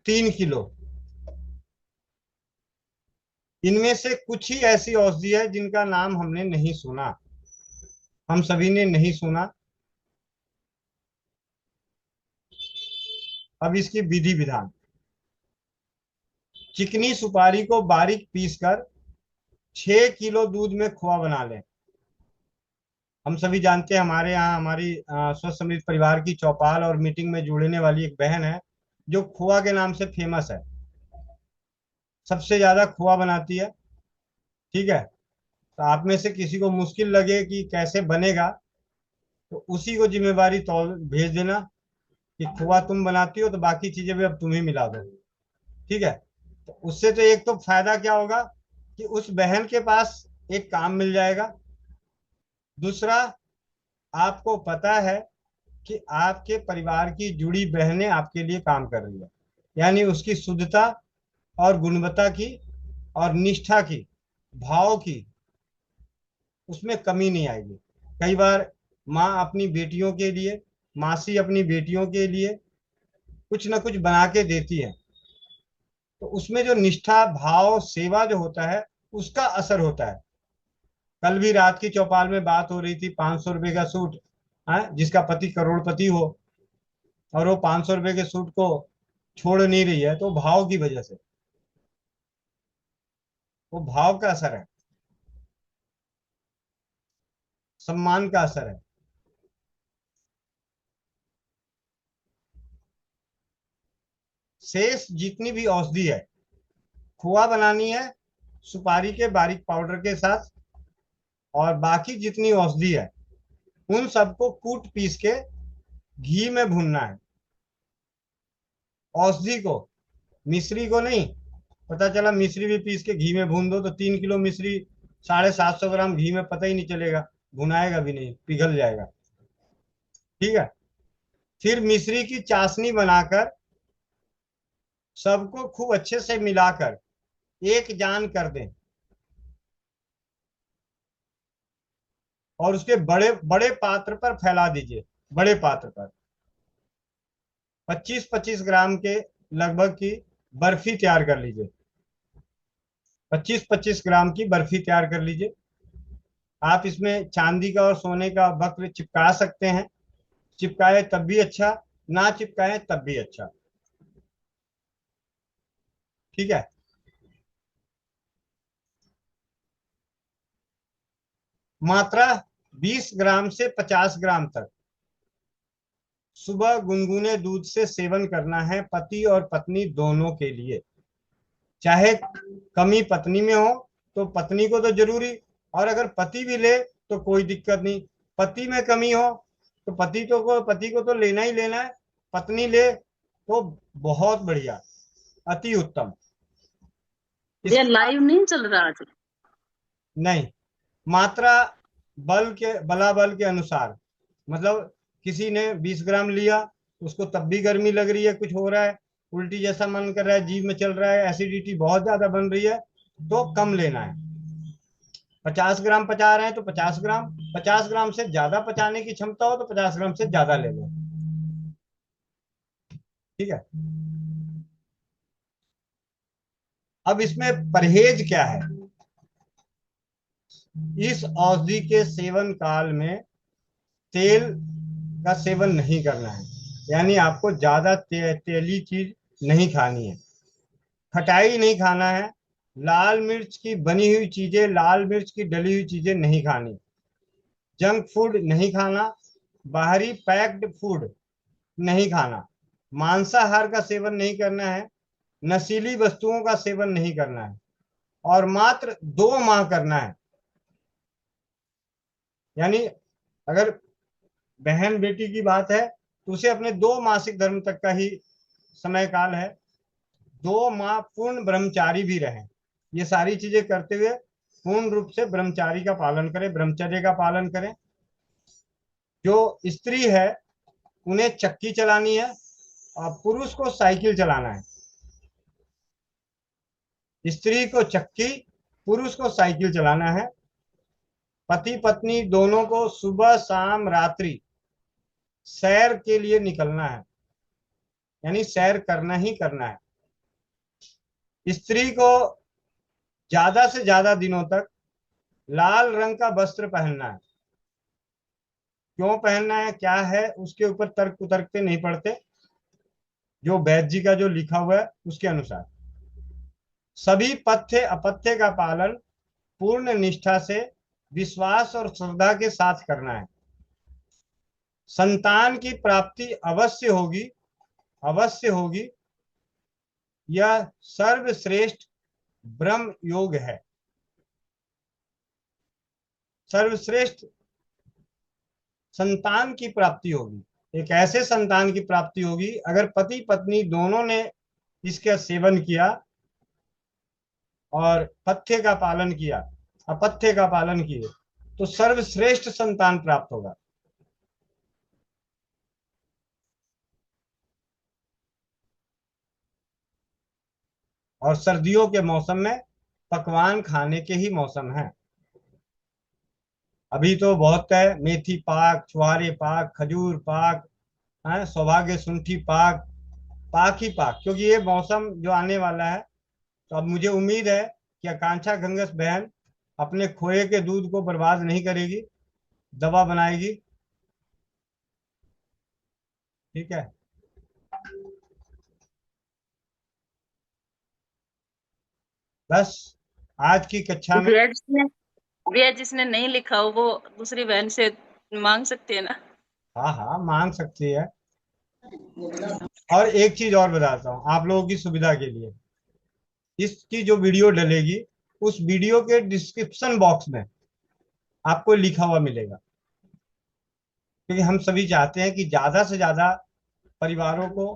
3 किलो। इनमें से कुछ ही ऐसी औषधि है जिनका नाम हमने नहीं सुना, हम सभी ने नहीं सुना। अब इसकी विधि विधान। चिकनी सुपारी को बारीक पीसकर 6 किलो दूध में खोआ बना लें। हम सभी जानते हैं, हमारे यहाँ हमारी स्वस्थ समृद्ध परिवार की चौपाल और मीटिंग में जुड़ने वाली एक बहन है जो खोआ के नाम से फेमस है, सबसे ज्यादा खोआ बनाती है। ठीक है, तो आप में से किसी को मुश्किल लगे कि कैसे बनेगा, तो उसी को जिम्मेवारी तौल भेज देना कि खोआ तुम बनाती हो तो बाकी चीजें भी अब तुम ही मिला दो। ठीक है, तो उससे तो एक तो फायदा क्या होगा कि उस बहन के पास एक काम मिल जाएगा। दूसरा, आपको पता है कि आपके परिवार की जुड़ी बहनें आपके लिए काम कर रही है, यानी उसकी शुद्धता और गुणवत्ता की और निष्ठा की, भाव की, उसमें कमी नहीं आएगी। कई बार माँ अपनी बेटियों के लिए, मासी अपनी बेटियों के लिए कुछ ना कुछ बना के देती है, तो उसमें जो निष्ठा, भाव, सेवा जो होता है उसका असर होता है। कल भी रात की चौपाल में बात हो रही थी, 500 रुपए का सूट है, जिसका पति करोड़पति हो और वो 500 रुपए के सूट को छोड़ नहीं रही है, तो भाव की वजह से, वो भाव का असर है, सम्मान का असर है। शेष जितनी भी औषधि है, खोआ बनानी है सुपारी के बारीक पाउडर के साथ, और बाकी जितनी औषधि है उन सबको कूट पीस के घी में भूनना है। औषधि को, मिश्री को नहीं। पता चला मिश्री भी पीस के घी में भून दो तो 3 किलो मिश्री 750 ग्राम घी में पता ही नहीं चलेगा, भुनाएगा भी नहीं, पिघल जाएगा। ठीक है, फिर मिश्री की चाशनी बनाकर सबको खूब अच्छे से मिलाकर एक जान कर दें, और उसके बड़े बड़े पात्र पर फैला दीजिए। बड़े पात्र पर 25-25 ग्राम के लगभग की बर्फी तैयार कर लीजिए। 25-25 ग्राम की बर्फी तैयार कर लीजिए। आप इसमें चांदी का और सोने का वक्र चिपका सकते हैं, चिपकाए तब भी अच्छा, ना चिपकाए तब भी अच्छा। ठीक है, मात्रा 20 ग्राम से 50 ग्राम तक सुबह गुनगुने दूध से सेवन करना है, पति और पत्नी दोनों के लिए। चाहे कमी पत्नी में हो तो पत्नी को तो जरूरी, और अगर पति भी ले तो कोई दिक्कत नहीं। पति में कमी हो तो पति को तो लेना ही लेना है, पत्नी ले तो बहुत बढ़िया, अति उत्तम। ये लाइव नहीं चल रहा आज? नहीं, मात्रा बल के अनुसार, मतलब किसी ने 20 ग्राम लिया, उसको तब भी गर्मी लग रही है, कुछ हो रहा है, उल्टी जैसा मन कर रहा है, जीभ में चल रहा है, एसिडिटी बहुत ज्यादा बन रही है, तो कम लेना है। 50 ग्राम पचा रहे हैं तो 50 ग्राम, 50 ग्राम से ज्यादा पचाने की क्षमता हो तो 50 ग्राम से ज्यादा ले लो। ठीक है, अब इसमें परहेज क्या है। इस औषधि के सेवन काल में तेल का सेवन नहीं करना है, यानी आपको ज्यादा तेली चीज नहीं खानी है, खटाई नहीं खाना है, लाल मिर्च की बनी हुई चीजें, लाल मिर्च की डली हुई चीजें नहीं खानी, जंक फूड नहीं खाना, बाहरी पैक्ड फूड नहीं खाना, मांसाहार का सेवन नहीं करना है, नशीली वस्तुओं का सेवन नहीं करना है, और मात्र 2 माह करना है। यानी अगर बहन बेटी की बात है तो उसे अपने 2 मासिक धर्म तक का ही समय काल है, 2 माह पूर्ण ब्रह्मचारी भी रहें। ये सारी चीजें करते हुए पूर्ण रूप से ब्रह्मचारी का पालन करें, ब्रह्मचर्य का पालन करें। जो स्त्री है उन्हें चक्की चलानी है और पुरुष को साइकिल चलाना है। स्त्री को चक्की, पुरुष को साइकिल चलाना है। पति पत्नी दोनों को सुबह शाम रात्रि सैर के लिए निकलना है, यानी सैर करना ही करना है। स्त्री को ज्यादा से ज्यादा दिनों तक लाल रंग का वस्त्र पहनना है। क्यों पहनना है, क्या है, उसके ऊपर तर्क उतरकते नहीं पड़ते। जो वैद्य जी का जो लिखा हुआ है उसके अनुसार सभी पथ्य अपथ्य का पालन पूर्ण निष्ठा से विश्वास और श्रद्धा के साथ करना है। संतान की प्राप्ति अवश्य होगी। यह सर्वश्रेष्ठ ब्रह्म योग है। सर्वश्रेष्ठ संतान की प्राप्ति होगी। एक ऐसे संतान की प्राप्ति होगी अगर पति पत्नी दोनों ने इसका सेवन किया और पथ्य का पालन किया, अपथ्य का पालन किए, तो सर्वश्रेष्ठ संतान प्राप्त होगा। और सर्दियों के मौसम में पकवान खाने के ही मौसम है। अभी तो बहुत है, मेथी पाक, छुहारे पाक, खजूर पाक, है सौभाग्य सुंठी पाक, पाक ही पाक, क्योंकि ये मौसम जो आने वाला है। तो अब मुझे उम्मीद है कि आकांक्षा घंगस बहन अपने खोए के दूध को बर्बाद नहीं करेगी, दवा बनाएगी। ठीक है। बस आज की कक्षा में भैया जिसने नहीं लिखा हो वो दूसरी बहन से मांग सकते हैं ना? हाँ हाँ मांग सकती है। और एक चीज और बताता हूँ आप लोगों की सुविधा के लिए, इसकी जो वीडियो डलेगी उस वीडियो के डिस्क्रिप्शन बॉक्स में आपको लिखा हुआ मिलेगा, क्योंकि हम सभी चाहते हैं कि ज्यादा से ज्यादा परिवारों को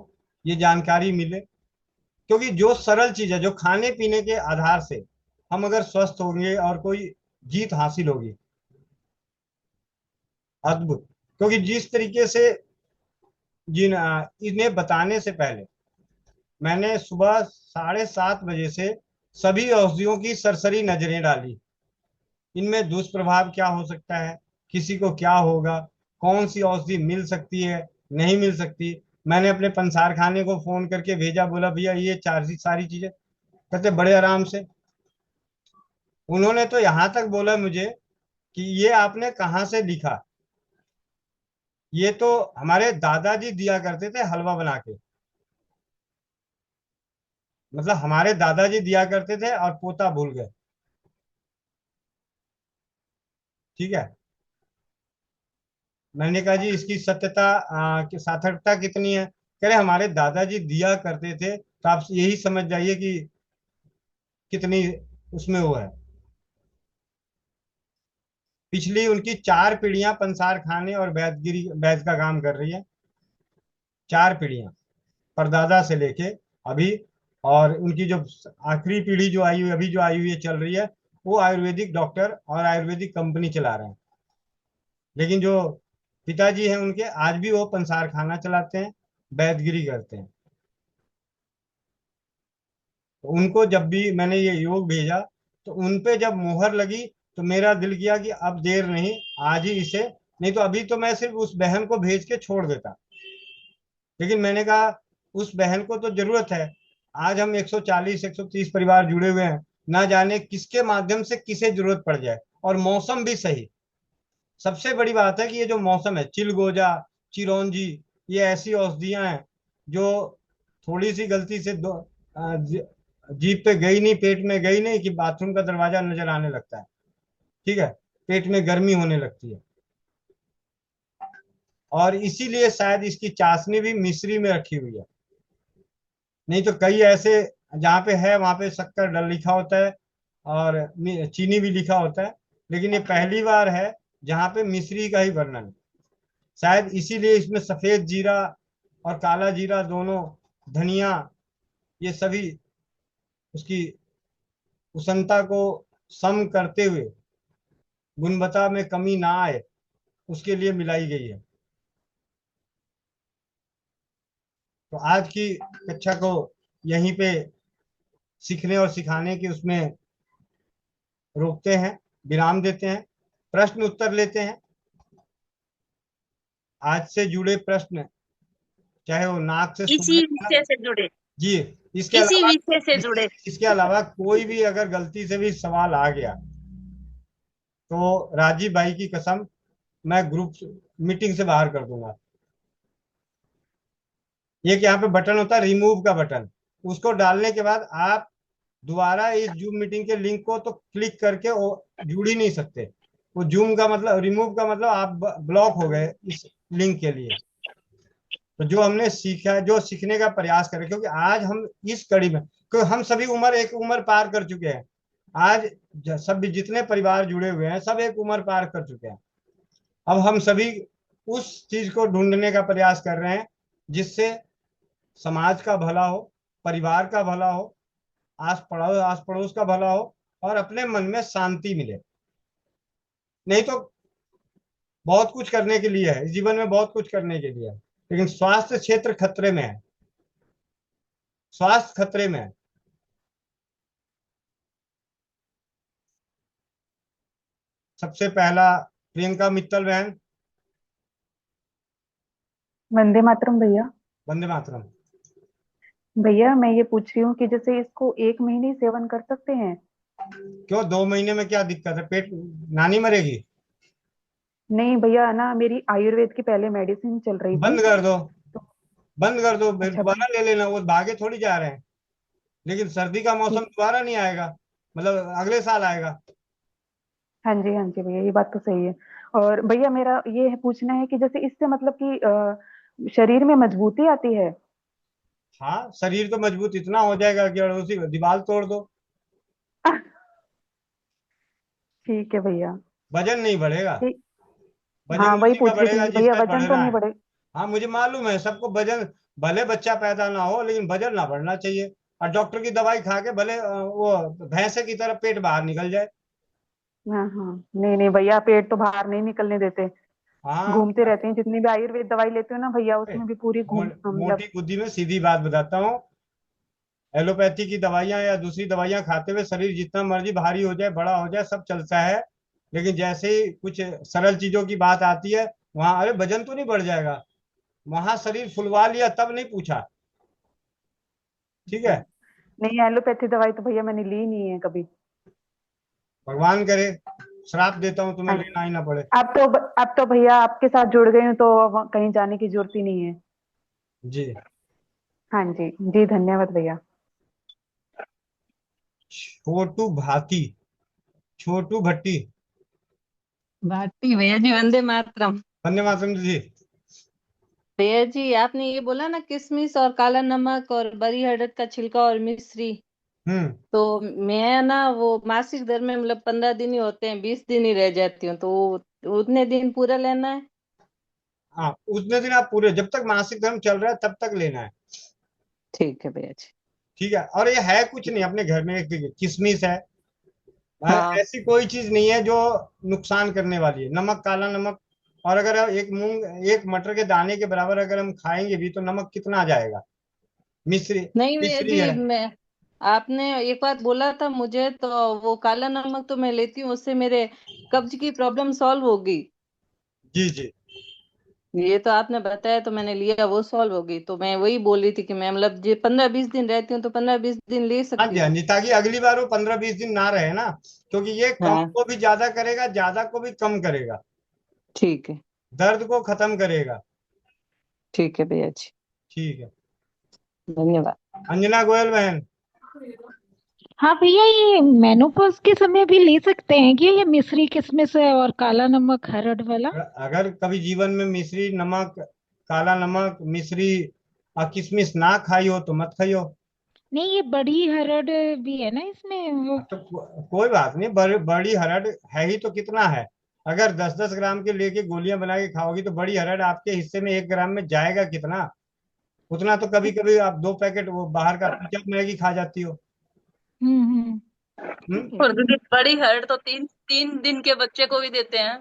ये जानकारी मिले। क्योंकि जो सरल चीज है, जो खाने पीने के आधार से हम अगर स्वस्थ होंगे और कोई जीत हासिल होगी, अद्भुत। क्योंकि जिस तरीके से इन्हें बताने से पहले मैंने सुबह 7:30 बजे से सभी औषधियों की सरसरी नजरें डाली। इनमें दुष्प्रभाव क्या हो सकता है, किसी को क्या होगा, कौन सी औषधि मिल सकती है, नहीं मिल सकती। मैंने अपने पंसार खाने को फोन करके भेजा, बोला भैया ये सारी चीजें, कहते बड़े आराम से। उन्होंने तो यहां तक बोला मुझे कि ये आपने कहाँ से लिखा, ये तो हमारे दादाजी दिया करते थे हलवा बना के। मतलब हमारे दादाजी दिया करते थे और पोता भूल गए। ठीक है। मैंने कहा जी इसकी सत्यता की सार्थकता कितनी है? कह रहे हमारे दादाजी दिया करते थे, तो आप यही समझ जाइए कि कितनी उसमें वो है। पिछली उनकी 4 पीढ़ियां पंसार खाने और वैद्य का काम कर रही है। 4 पीढ़ियां, परदादा से लेके अभी। और उनकी जो आखिरी पीढ़ी जो आई हुई, अभी जो आई हुई है, चल रही है, वो आयुर्वेदिक डॉक्टर और आयुर्वेदिक कंपनी चला रहे हैं। लेकिन जो पिताजी हैं उनके, आज भी वो पंसार खाना चलाते हैं, वैदगिरी करते हैं। तो उनको जब भी मैंने ये योग भेजा तो उन पे जब मुहर लगी तो मेरा दिल किया कि अब देर नहीं, आज ही इसे, नहीं तो अभी तो मैं सिर्फ उस बहन को भेज के छोड़ देता। लेकिन मैंने कहा उस बहन को तो जरूरत है। आज हम 140 130 परिवार जुड़े हुए हैं, ना जाने किसके माध्यम से किसे जरूरत पड़ जाए। और मौसम भी सही। सबसे बड़ी बात है कि ये जो मौसम है, चिलगोजा, चिरौंजी, ये ऐसी औषधियां हैं जो थोड़ी सी गलती से जीभ पे गई नहीं, पेट में गई नहीं, कि बाथरूम का दरवाजा नजर आने लगता है। ठीक है। पेट में गर्मी होने लगती है। और इसीलिए शायद इसकी चाशनी भी मिश्री में रखी हुई है। नहीं तो कई ऐसे जहाँ पे है वहां पे शक्कर डल लिखा होता है और चीनी भी लिखा होता है, लेकिन ये पहली बार है जहाँ पे मिश्री का ही वर्णन है। शायद इसीलिए इसमें सफेद जीरा और काला जीरा दोनों, धनिया, ये सभी उसकी उष्णता को सम करते हुए गुणवत्ता में कमी ना आए उसके लिए मिलाई गई है। तो आज की कक्षा को यहीं पे सीखने और सिखाने की उसमें रोकते हैं, विराम देते हैं, प्रश्न उत्तर लेते हैं। आज से जुड़े प्रश्न, चाहे वो नाक से इसी सूंघने, विषय से जुड़े, जी, इसके इसी अलावा, विषय से जुड़े। इसके अलावा कोई भी अगर गलती से भी सवाल आ गया तो राजीव भाई की कसम, मैं ग्रुप मीटिंग से बाहर कर दूंगा। एक यहाँ पे बटन होता है रिमूव का बटन, उसको डालने के बाद आप दोबारा इस जूम मीटिंग के लिंक को तो क्लिक करके वो जुड़ ही नहीं सकते। वो जूम का मतलब, रिमूव का मतलब आप ब्लॉक हो गए इस लिंक के लिए। तो जो हमने सीखा, जो सीखने का प्रयास करें, क्योंकि आज हम इस कड़ी में, क्योंकि हम सभी एक उम्र पार कर चुके हैं। आज सब जितने परिवार जुड़े हुए हैं सब एक उम्र पार कर चुके हैं। अब हम सभी उस चीज को ढूंढने का प्रयास कर रहे हैं जिससे समाज का भला हो, परिवार का भला हो, आस पड़ोस का भला हो, और अपने मन में शांति मिले। नहीं तो बहुत कुछ करने के लिए है इस जीवन में, बहुत कुछ करने के लिए है, लेकिन स्वास्थ्य क्षेत्र खतरे में है, स्वास्थ्य खतरे में है। सबसे पहला प्रियंका मित्तल बहन। वंदे मातरम भैया। वंदे मातरम। भैया मैं ये पूछ रही हूँ कि जैसे इसको 1 महीने ही सेवन कर सकते हैं? क्यों, 2 महीने में क्या दिक्कत है? पेट, नानी मरेगी? नहीं भैया, ना मेरी आयुर्वेद की पहले मेडिसिन चल रही थी। बंद कर दो, तो बंद कर दो, फिर अच्छा दोबारा ले लेना, वो भागे थोड़ी जा रहे हैं। लेकिन सर्दी का मौसम ठीक। दोबारा नहीं आएगा, मतलब अगले साल आएगा। हाँ जी भैया, ये बात तो सही है। और भैया मेरा ये पूछना है कि जैसे इससे मतलब कि शरीर में मजबूती आती है? हाँ, शरीर तो मजबूत इतना हो जाएगा कि अड़ोसी दीवार तोड़ दो। ठीक है भैया। वजन नहीं बढ़ेगा। ठीक। वजन हाँ वही उसी का पूछ रही बढ़ेगा थी भैया, जिसका वजन तो बढ़ना नहीं है। बढ़े। हाँ, मुझे मालूम है सबको वजन, भले बच्चा पैदा ना हो लेकिन वजन ना बढ़ना चाहिए। और डॉक्टर की दवाई खा के भले वो भैंसे की तरह पेट बाहर निकल जाए। हाँ हाँ, नहीं नहीं भैया, पेट तो बाहर नहीं निकलने देते। हाँ। घूमते रहते हैं, जितनी भी आयुर्वेद दवाई लेते हो ना भैया, उसमें भी पूरी घूम मतलब। मोटी बुद्धि में सीधी बात बताता हूँ। एलोपैथी की दवाइयां या दूसरी दवाइयां खाते हुए शरीर जितना मर्जी भारी हो जाए, बड़ा हो जाए, सब चलता है। लेकिन जैसे ही कुछ सरल चीजों की बात आती है, वहां अरे वजन तो नहीं बढ़ जाएगा, वहां शरीर फुलवा लिया तब नहीं पूछा। ठीक अच्छा। है। नहीं, एलोपैथी दवाई तो भैया मैंने ली नहीं है कभी। भगवान करे, श्राप देता हूँ तुम्हें हाँ लेना ही ना पड़े। अब तो भैया आपके साथ जुड़ गई हूँ, तो अब कहीं जाने की जरूरत ही नहीं है। जी। हाँ जी जी, धन्यवाद भैया। छोटू भाती, छोटू भट्टी। भारती भैया जी, वंदे मातरम। वंदे मातरम जी। भैया जी, आपने ये बोला ना किशमिश और काला नमक और बड़ी अड़द का छिलका और मिश्री, हम्म। तो मैं ना वो मासिक धर्म में मतलब 15 दिन ही होते हैं, 20 दिन ही रह जाती हूँ, तो उतने दिन पूरा लेना है? हाँ, उतने दिन आप पूरे, जब तक मासिक धर्म चल रहा है तब तक लेना है। ठीक है भैया जी। ठीक है। और ये है कुछ नहीं, अपने घर में एक किशमिश है। हाँ। ऐसी कोई चीज नहीं है जो नुकसान करने वाली है। नमक, काला नमक, और अगर एक मूंग, एक मटर के दाने के बराबर अगर हम खाएंगे भी तो नमक कितना आ जाएगा। मिश्री, नहीं भैया मिश्री जी, है। मैं आपने एक बात बोला था मुझे, तो वो काला नमक तो मैं लेती हूँ, उससे मेरे कब्ज की प्रॉब्लम सॉल्व हो गई। जी जी। ये तो आपने बताया तो मैंने लिया, वो सॉल्व हो गई, तो मैं वही बोल रही थी कि मैं मतलब जो 15-20 दिन रहती हूँ तो 15-20 दिन ले हाँ सकती जी, हाँ हूँ। जी, ताकि अगली बार वो 15-20 दिन ना रहे ना, क्योंकि ये कम हाँ। को भी ज्यादा करेगा, ज्यादा को भी कम करेगा, ठीक है। दर्द को खत्म करेगा। ठीक है भैया जी। ठीक है। धन्यवाद। अंजना गोयल बहन। हाँ भैया, ये मेनोपॉज के समय भी ले सकते हैं क्या ये मिश्री किशमिश है और काला नमक हरड़ वाला? अगर कभी जीवन में मिश्री, नमक, काला नमक, मिश्री और किशमिश ना खाई हो तो मत खाइयो। नहीं, ये बड़ी हरड़ भी है ना इसमें वो। तो कोई बात नहीं, बड़ी हरड़ है ही तो कितना है। अगर 10-10 ग्राम के लेके गोलियां बना के खाओगी तो बड़ी हरड़ आपके हिस्से में 1 ग्राम में जाएगा कितना? उतना तो कभी कभी आप 2 पैकेट वो बाहर का पिज्जा मैगी खा जाती हो। हम्म। हम्म। ठीक है और ठीक दीदी, है। बड़ी हर्ट तो 3 3 दिन के बच्चे को भी देते हैं।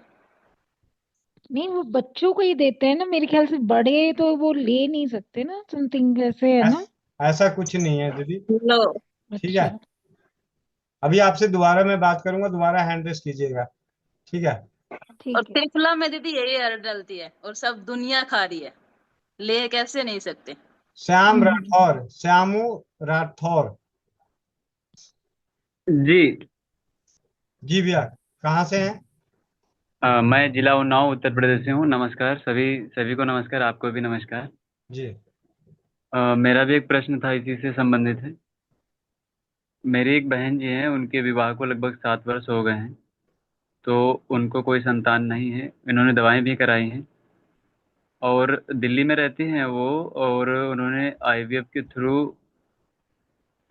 नहीं, वो बच्चों को ही देते हैं ना, मेरे ख्याल से बड़े तो वो ले नहीं सकते ना, समथिंग ऐसे है ना। ऐसा कुछ नहीं है दीदी। लो। ठीक है। अच्छा। अभी आपसे दोबारा मैं बात करूंगा, दोबारा हैंड रेस कीजिएगा। ठीक है। और ठीक है। त्रिफला में दीदी यही हर्ट डलती है और सब दुनिया खा रही है, ले कैसे नहीं सकते? श्याम हम्म। राठौर, श्यामू राठौर। जी। जी भैया, कहाँ से हैं? मैं जिला उन्नाव उत्तर प्रदेश से हूँ। नमस्कार, सभी सभी को नमस्कार, आपको भी नमस्कार। जी। मेरा भी एक प्रश्न था, इसी से संबंधित है। मेरी एक बहन जी हैं, उनके विवाह को लगभग 7 वर्ष हो गए हैं। तो उनको कोई संतान नहीं है। इन्होंने दवाएं भी कराई हैं और दिल्ली में रहती हैं वो। और उन्होंने आईवीएफ के थ्रू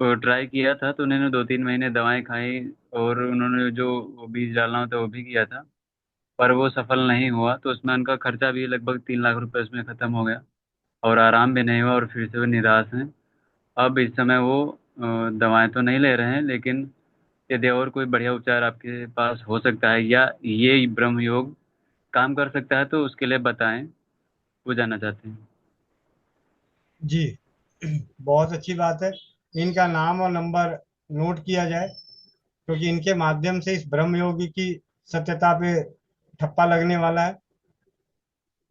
ट्राई किया था, तो उन्होंने 2-3 महीने दवाएं खाई और उन्होंने जो बीज डालना होता वो भी किया था, पर वो सफल नहीं हुआ। तो उसमें उनका खर्चा भी लगभग 3 लाख रुपए उसमें ख़त्म हो गया और आराम भी नहीं हुआ और फिर से वो निराश हैं। अब इस समय वो दवाएं तो नहीं ले रहे हैं, लेकिन यदि और कोई बढ़िया उपचार आपके पास हो सकता है या ये ब्रह्म योग काम कर सकता है तो उसके लिए बताएं, वो जानना चाहते हैं। जी बहुत अच्छी बात है। इनका नाम और नंबर नोट किया जाए, क्योंकि इनके माध्यम से इस ब्रह्म योग की सत्यता पे ठप्पा लगने वाला है।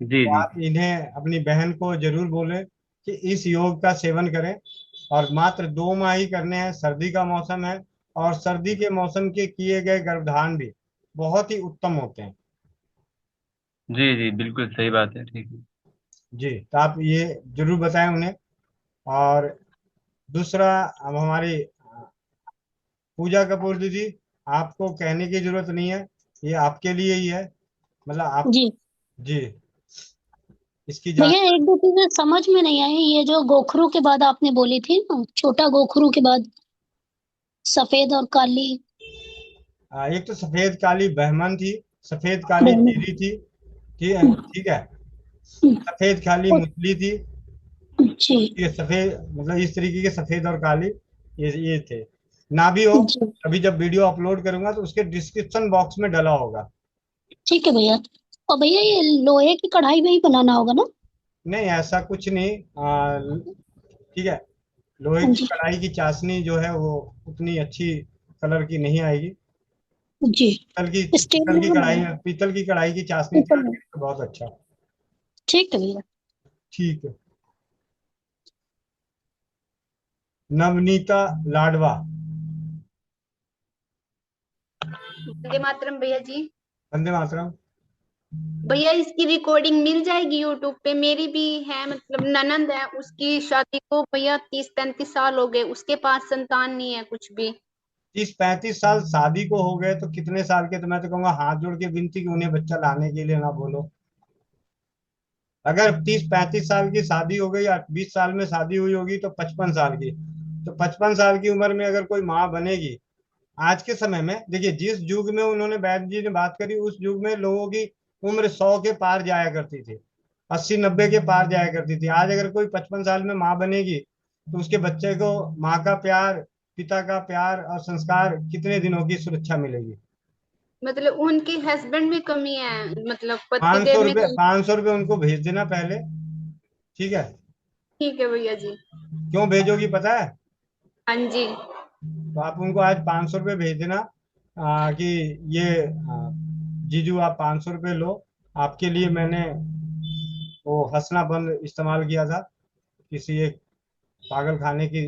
जी तो जी। आप इन्हें, अपनी बहन को जरूर बोलें कि इस योग का सेवन करें। और मात्र 2 माह ही करने हैं, सर्दी का मौसम है, और सर्दी के मौसम के किए गए गर्भधारण भी बहुत ही उत्तम होते हैं। जी जी बिल्कुल सही बात है, ठीक है। जी, तो आप ये जरूर बताएं उन्हें। और दूसरा, अब हमारी पूजा कपूर दीदी, आपको कहने की जरूरत नहीं है, ये आपके लिए ही है। मतलब आप, जी जी, इसकी भैया, जान। एक दो चीजें समझ में नहीं आई। ये जो गोखरू के बाद आपने बोली थी ना, छोटा गोखरू के बाद सफेद और काली एक तो सफेद काली बहमन थी, सफेद काली बहन। तीरी थी, ठीक है, ठीक है। सफेद काली मुसली थी। जी ये सफेद, मतलब इस तरीके के सफेद और काली, ये थे। ना भी हो, जी अभी जब वीडियो अपलोड करूंगा तो उसके डिस्क्रिप्शन बॉक्स में डला होगा। ठीक है भैया। और भैया, ये लोहे की कढ़ाई में ही बनाना होगा ना? नहीं, ऐसा कुछ नहीं। ठीक है, लोहे हाँ की जी कढ़ाई की चाशनी जो है वो उतनी अच्छी कलर की नहीं आएगी। जी। स्टील पीतल में की कढ़ाई बनाना में, पीतल की कढ़ाई की चाशनी है तैयार तो करें तो बहुत अच्छा। ठीक है भैया। ठीक है। नवनीता लाडवा। वंदे मातरम भैया जी। वंदे मातरम। भैया इसकी रिकॉर्डिंग मिल जाएगी यूट्यूब पे? मेरी भी है, मतलब ननंद है, उसकी शादी को भैया 30-35 साल हो गए, उसके पास संतान नहीं है कुछ भी। 30-35 साल शादी को हो गए तो कितने साल के, तो मैं तो कहूंगा हाथ जोड़ के विनती कि उन्हें बच्चा लाने के लिए ना बोलो। अगर 30-35 साल की शादी हो गई या 20 साल में शादी हुई होगी तो 55 साल की, तो 55 साल की उम्र में अगर कोई माँ बनेगी, आज के समय में देखिए, जिस युग में उन्होंने वैद्य जी ने बात करी, उस युग में लोगों की उम्र 100 के पार जाया करती थी, 80-90 के पार जाया करती थी। आज अगर कोई 55 साल में माँ बनेगी तो उसके बच्चे को माँ का प्यार, पिता का प्यार और संस्कार कितने दिनों की सुरक्षा मिलेगी? मतलब उनके हस्बैंड में कमी है, मतलब पति पाँच सौ देव में रुपये कमी। 500 रुपये उनको भेज देना पहले, ठीक है? ठीक है भैया जी। क्यों भेजोगी पता है? हाँ जी। तो आप उनको आज 500 रुपये भेज देना, कि ये, जीजू आप 500 रुपये लो, आपके लिए मैंने वो हंसना बंद इस्तेमाल किया था किसी एक पागल खाने की,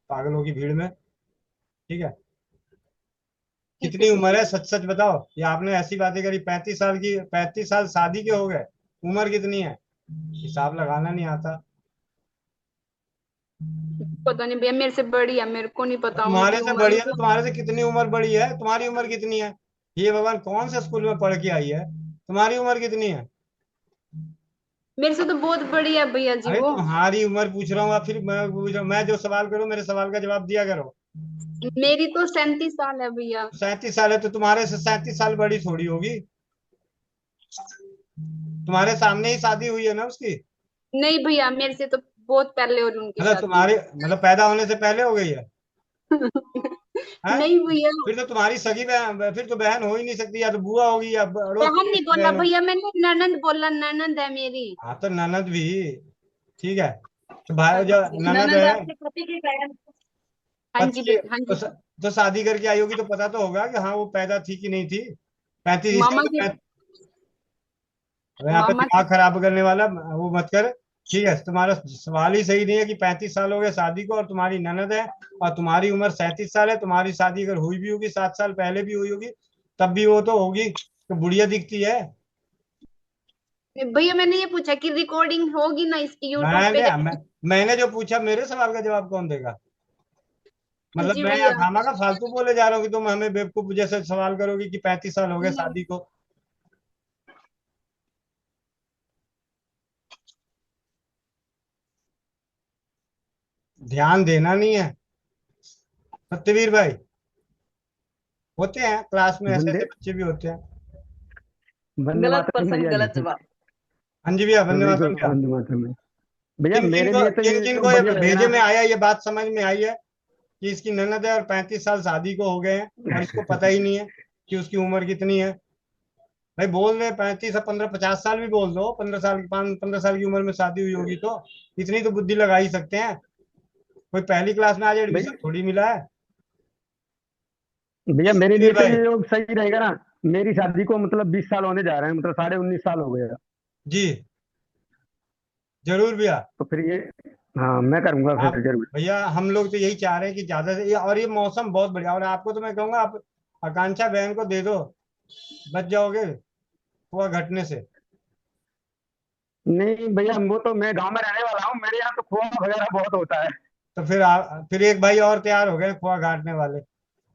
पागलों की भीड़ में, ठीक है? ठीक है कितनी ठीक उम्र है। है, सच सच बताओ। ये आपने ऐसी बातें करी, 35 साल की, 35 साल शादी के हो गए, उम्र कितनी है हिसाब लगाना नहीं आता। पता नहीं भैया, मेरे से बड़ी है, मेरे को नहीं पता तुम्हारे उनकी से उम्र। बड़ी है तो तुम्हारे से कितनी उम्र बड़ी है? तुम्हारी उम्र कितनी है? ये भगवान कौन से स्कूल में पढ़ के आई है? तुम्हारी उम्र कितनी है? मेरे से तो बहुत बड़ी है भैया जी अरे वो। तुम्हारी उम्र पूछ रहा हूँ, आप फिर मैं पूछ रहा हूँ, मैं जो सवाल करूँ मेरे सवाल का जवाब दिया करो। मेरी तो 37 साल है भैया। 37 साल है तो तुम्हारे से 37 साल बड़ी थोड़ी होगी। तुम्हारे सामने ही शादी हुई है ना उसकी? नहीं भैया, मेरे से तो बहुत पहले हो रही उनकी मतलब शादी। तुम्हारे, मतलब पैदा होने से पहले हो गई है? हैं? नहीं भैया, फिर तो तुम्हारी सगी बहन, फिर तो बहन हो ही नहीं सकती, या तो बुआ होगी या अड़ोस बहन पड़ोस नहीं की बोला बहन होगी। भैया, मैंने ननंद बोला, ननंद है मेरी। हाँ तो ननद भी, ठीक है। तो भाई जो ननद ननद है, आपके पति की बहन। हाँ जी पति, हाँ तो, जी। तो शादी करके आई होगी तो पता तो होगा कि हाँ वो पैदा थी कि नहीं थी। 35 मामा इसका की, तो अब यहाँ पे मामा की। दिमाग खराब करने वाला वो मत कर। ठीक है, तुम्हारा सवाल ही सही नहीं है कि 35 साल हो गए शादी को और तुम्हारी ननद है, और तुम्हारी उम्र 37 साल है। तुम्हारी शादी अगर हुई भी होगी 7 साल पहले भी हुई होगी, तब भी वो तो होगी तो बुढ़िया दिखती है। भैया मैंने ये पूछा कि रिकॉर्डिंग होगी ना इसकी यूट्यूब पे मैंने जो पूछा, मेरे सवाल का जवाब कौन देगा? मतलब जी मैं यहाँ भैया। खामा का फालतू बोले जा रहा हूँ कि तुम हमें बेवकूफ जैसे सवाल करोगी कि 35 साल हो गए शादी को। ध्यान देना नहीं है सत्यवीर भाई। होते हैं क्लास में ऐसे वंदे ऐसे बच्चे भी होते हैं। वंदे गलत मातरम पर्सन भैया गलत जी। जवाब। हाँ जी भैया, हाँ वंदे बिल्कुल मातरम भैया। वंदे मातरम है। भैया किन किन मेरे को लिए तो किन ये किन तो को बढ़िया ये रहेगा भेजे ना। में आया, ये बात समझ में आई है कि इसकी ननद है और 35 साल शादी को हो गए हैं और इसको पता ही नहीं है कि उसकी उम्र कितनी है। भाई बोल रहे 35 से 15 50 साल भी बोल दो, 15 साल की उम्र में शादी हुई होगी तो इतनी तो बुद्धि लगा ही सकते हैं। कोई पहली क्लास में आज एडमिशन भैया थोड़ी मिला है। भैया मेरे लिए सत्यवीर तो भाई। ये लोग सही रहेगा ना। मेरी शादी को मतलब 20 साल होने जा रहे हैं, मतलब 19.5 साल हो गया। जी जरूर भैया। तो फिर ये, हाँ मैं करूंगा आप फिर जरूर। भैया, हम लोग तो यही चाह रहे हैं कि ज्यादा से और ये मौसम बहुत बढ़िया, और आपको तो मैं कहूंगा आप आकांक्षा बहन को दे दो, बच जाओगे हुआ घटने से। नहीं भैया वो तो, मैं गांव में रहने वाला हूँ, मेरे यहाँ तो खोआ वगैरह बहुत होता है। तो फिर एक भाई और तैयार हो गए खोआ घाटने वाले।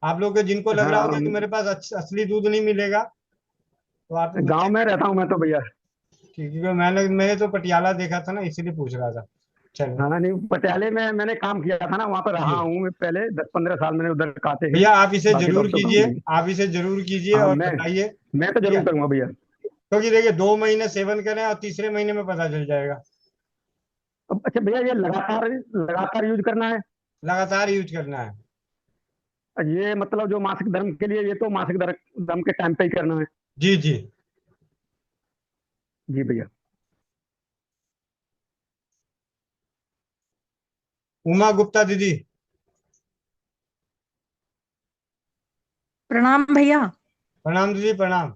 आप लोग के जिनको लग रहा हाँ होगा कि मेरे पास असली दूध नहीं मिलेगा, तो आप गांव में रहता हूँ मैं तो भैया। क्योंकि मैंने तो पटियाला देखा था ना, इसीलिए पूछ रहा था। चलो हाँ नहीं, पटियाले में मैंने काम किया था ना, वहाँ पर रहा जी हूँ मैं पहले 10-15 साल मैंने उधर काटे हैं। भैया, आप इसे बाकी तो जरूर अब तो गाँव कीजिए, में ही। आप इसे जरूर कीजिए हाँ और मैं बताइए। मैं तो ठीक जरूर है, करूंगा भैया। क्योंकि देखिए 2 महीने सेवन करें और तीसरे महीने में पता चल जाएगा। अब अच्छा भैया, ये लगातार लगातार यूज करना है? लगातार यूज करना है। ये मतलब जो मासिक धर्म के लिए, ये तो मासिक धर्म के टाइम पे ही करना है? जी जी। जी भैया। उमा गुप्ता दीदी। प्रणाम भैया। प्रणाम दीदी, प्रणाम।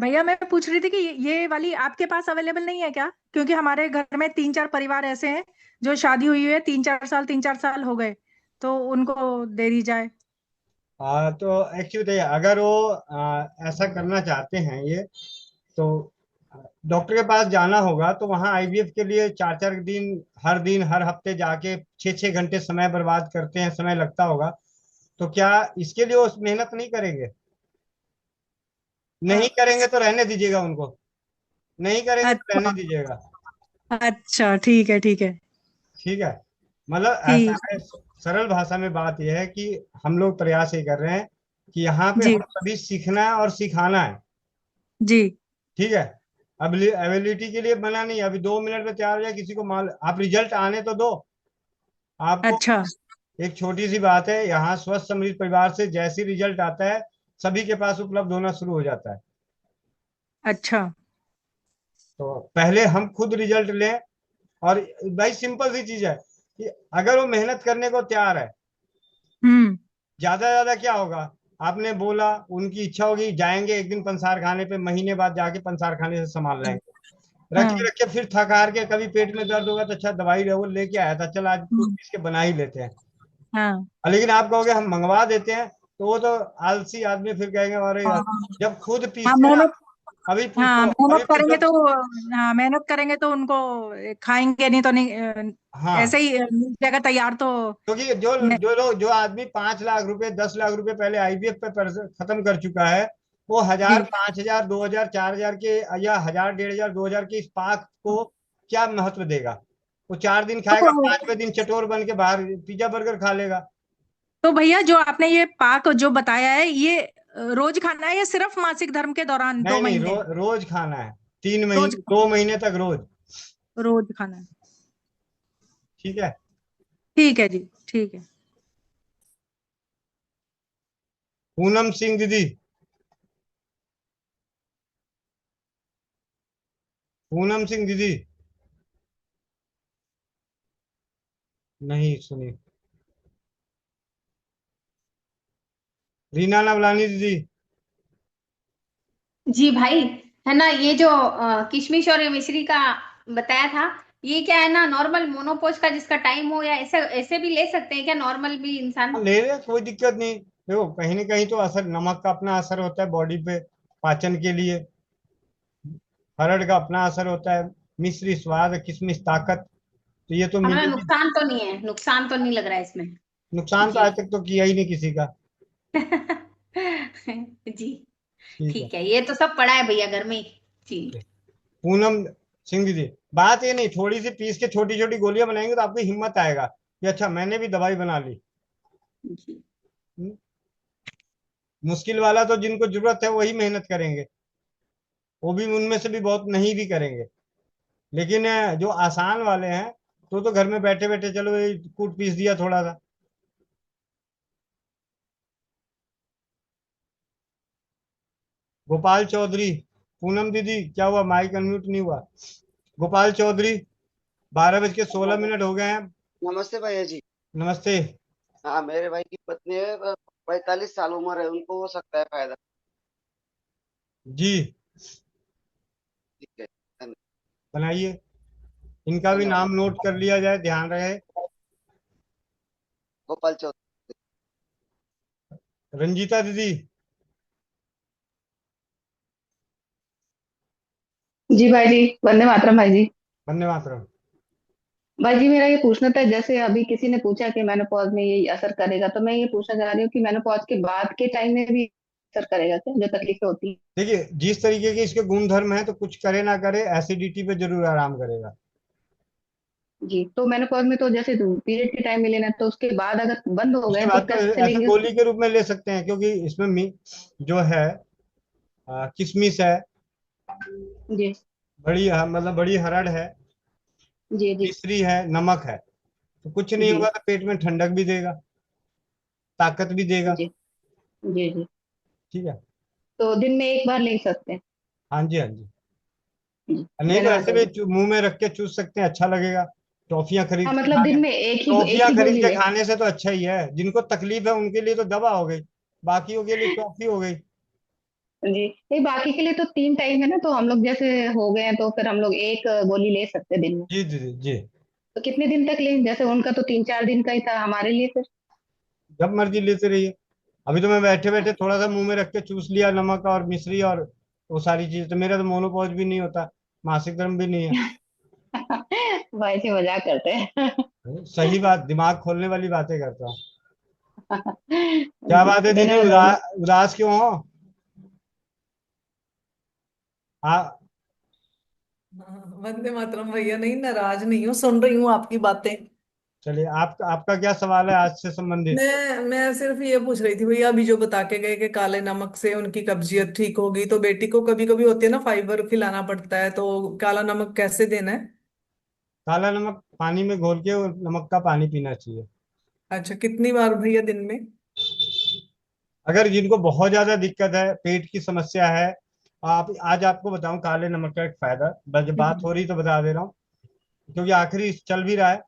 भैया मैं पूछ रही थी कि ये वाली आपके पास अवेलेबल नहीं है क्या? क्योंकि हमारे घर में 3-4 परिवार ऐसे हैं जो शादी हुई है 3-4 साल हो गए, तो उनको दे दी जाए। तो एक्चुअली देखिए, अगर वो ऐसा करना चाहते हैं ये, तो डॉक्टर के पास जाना होगा। तो वहाँ आईवीएफ के लिए 4-4 दिन हर हफ्ते जाके 6-6 घंटे समय बर्बाद करते हैं, समय लगता होगा। तो क्या इसके लिए वो मेहनत नहीं करेंगे? नहीं अ, करेंगे तो रहने दीजिएगा उनको, नहीं करेंगे तो रहने अच्छा। दीजिएगा। अच्छा ठीक है ठीक है। ठीक है, मतलब ऐसा ठीक। है। सरल भाषा में बात यह है कि हम लोग प्रयास ये कर रहे हैं कि यहाँ पे जी हम सभी सीखना है और सिखाना है। जी। ठीक है, अब एबिलिटी के लिए बना नहीं, अभी 2 मिनट में तैयार हो जाए किसी को माल, आप रिजल्ट आने तो दो आपको। अच्छा एक छोटी सी बात है, यहाँ स्वस्थ समृद्ध परिवार से जैसी रिजल्ट आता है सभी के पास उपलब्ध होना शुरू हो जाता है। अच्छा। तो पहले हम खुद रिजल्ट लें। और भाई सिंपल सी चीज है कि अगर वो मेहनत करने को तैयार है, हम्म। ज्यादा क्या होगा? आपने बोला, उनकी इच्छा होगी, जाएंगे एक दिन पंसार खाने पे, महीने बाद जाके पंसार खाने से संभाल लेंगे। रखे हाँ। रखे फिर थक हार के कभी पेट में दर्द होगा तो अच्छा दवाई वो लेके आया था, चल आज कुछ हम्म, पीस के बना ही लेते हैं। हाँ लेकिन आप कहोगे हम मंगवा देते हैं, तो वो तो आलसी आदमी फिर कहेंगे अरे यार, हाँ। जब खुद हाँ पीसते ना। मेहनत। अभी हाँ पूछो, मेहनत अभी करेंगे पूछो। तो, हाँ मेहनत करेंगे तो उनको खाएंगे नहीं तो नहीं, ऐसे हाँ, ही मिल जाएगा तैयार तो। क्योंकि जो आदमी 5 लाख रुपए 10 लाख रुपए पहले आईवीएफ पे खत्म कर चुका है, वो जी। 1000 5000 2000 4000 के या 1000 1500 2000 के इस पाक को क्या महत्व देगा? वो 4 दिन खाएगा, तो 5वें दिन चटोर बन के बाहर पिज्जा बर्गर खा लेगा। तो भैया जो आपने ये पाक जो बताया है, ये रोज खाना है या सिर्फ मासिक धर्म के दौरान दो नहीं नहीं, महीने रोज खाना है। रोज 2 महीने तक रोज। रोज खाना है? ठीक है। ठीक है जी। ठीक है। पूनम सिंह दीदी। पूनम सिंह दीदी। नहीं सुनी। रीना नवलानी दीदी। जी भाई, है ना, ये जो किशमिश और मिश्री का बताया था, ये क्या है ना, नॉर्मल मोनोपोज का जिसका टाइम हो, या ऐसे ऐसे भी ले सकते हैं क्या नॉर्मल भी इंसान? हाँ, ले ले, कोई दिक्कत नहीं। देखो कहीं ना कहीं तो असर, नमक का अपना असर होता है बॉडी पे, पाचन के लिए। हरड़ का अपना असर होता है, मिश्री स्वाद, किशमिश ताकत, तो ये तो हमें मिलेगी। नुकसान तो नहीं है, नुकसान तो नहीं लग रहा है इसमें। नुकसान तो जी। आज तक तो किया ही नहीं किसी का। जी। ठीक है। ठीक है, ये तो सब पड़ा है भैया घर में। जी। पूनम सिंह जी, बात ये नहीं, थोड़ी सी पीस के छोटी छोटी गोलियां बनाएंगे तो आपको हिम्मत आएगा कि अच्छा मैंने भी दवाई बना ली। जी। हम्म? मुश्किल वाला तो जिनको जरूरत है वही मेहनत करेंगे, वो भी उनमें से भी बहुत नहीं भी करेंगे, लेकिन जो आसान वाले हैं तो घर में बैठे बैठे चलो ये कूट पीस दिया थोड़ा सा। गोपाल चौधरी, पूनम दीदी क्या हुआ, माइक अनम्यूट नहीं हुआ। गोपाल चौधरी, 12:16 हो गए हैं। नमस्ते भैया जी। नमस्ते। हाँ, मेरे भाई की पत्नी है, 45 साल उम्र है, उनको हो सकता है फायदा। जी ठीक है, बनाइए, इनका भी धन्यवाद। नाम नोट कर लिया जाए, ध्यान रहे। गोपाल चौधरी। रंजीता दीदी। जी भाई जी, वंदे मातरम भाई जी। वंदे मातरम। भाई जी, मेरा ये पूछना था, जैसे अभी किसी ने पूछा कि मेनोपॉज में ये असर करेगा, तो मैं ये पूछना चाह रही हूँ कि मेनोपॉज के बाद के टाइम में भी असर करेगा क्या, जो तकलीफें होती हैं? देखिए जिस तरीके के इसके गुणधर्म हैं तो कुछ करे ना करे एसिडिटी पे जरूर आराम करेगा। जी, तो मेनोपॉज में तो जैसे पीरियड के टाइम में लेना है, तो उसके बाद अगर बंद हो उसके गए तो बाद तो कैसे ऐसे लेंगे गोली उसको? के रूप में ले सकते हैं, क्योंकि इसमें जो है किशमिश है, जी बड़ी मतलब बड़ी हरड़ है, जी जी मिश्री है, नमक है, तो कुछ नहीं जी होगा तो पेट में ठंडक भी देगा, ताकत भी देगा। जी जी जी। ठीक है। तो दिन में एक बार ले सकते हैं? हाँ जी, हाँ जी। जी, नहीं तो धन्यवाद ऐसे भाई भी जी। मुंह में रख के चूस सकते हैं, अच्छा लगेगा। टॉफियां खरीद हाँ, के मतलब खाने, दिन में एक टॉफियां ही खरीद गोली के ले। खाने से तो अच्छा ही है, जिनको तकलीफ है उनके लिए तो दवा हो गई, बाकियों के लिए टॉफी हो गई। जी, नहीं बाकी के लिए तो 3 टाइम है ना, तो हम लोग जैसे हो गए हैं तो फिर हम लोग एक गोली ले सकते हैं दिन में। जी जी जी। तो कितने दिन तक लें? जैसे उनका तो 3-4 दिन का ही था, हमारे लिए फिर? जब मर्जी लेते रहिए। अभी तो मैं बैठे बैठे थोड़ा सा मुंह में रख के चूस लिया, नमक और मिश्री और वो सारी चीज, तो मेरा तो मोनोपॉज भी नहीं होता, मासिक धर्म भी नहीं है। भाई जी, मजाक करते हैं। सही बात, दिमाग खोलने वाली बातें करता हूँ। क्या जी, बात है दीदी, धन्यवाद भाई जी। उदास क्यों हो? हाँ। वंदे मातरम भैया, नहीं नाराज नहीं हूँ, सुन रही हूँ आपकी बातें। चलिए, आपका क्या सवाल है आज से संबंधित? मैं सिर्फ ये पूछ रही थी भैया, अभी जो बता के गए कि काले नमक से उनकी कब्जियत ठीक होगी, तो बेटी को कभी कभी होती है ना, फाइबर खिलाना पड़ता है, तो काला नमक कैसे देना है? काला नमक पानी में घोल के और नमक का पानी पीना चाहिए। अच्छा, कितनी बार भैया दिन में? अगर जिनको बहुत ज्यादा दिक्कत है, पेट की समस्या है, आप आज आपको बताऊं काले नमक का एक फायदा, जब बात हो रही तो बता दे रहा हूँ, क्योंकि आखिरी चल भी रहा है।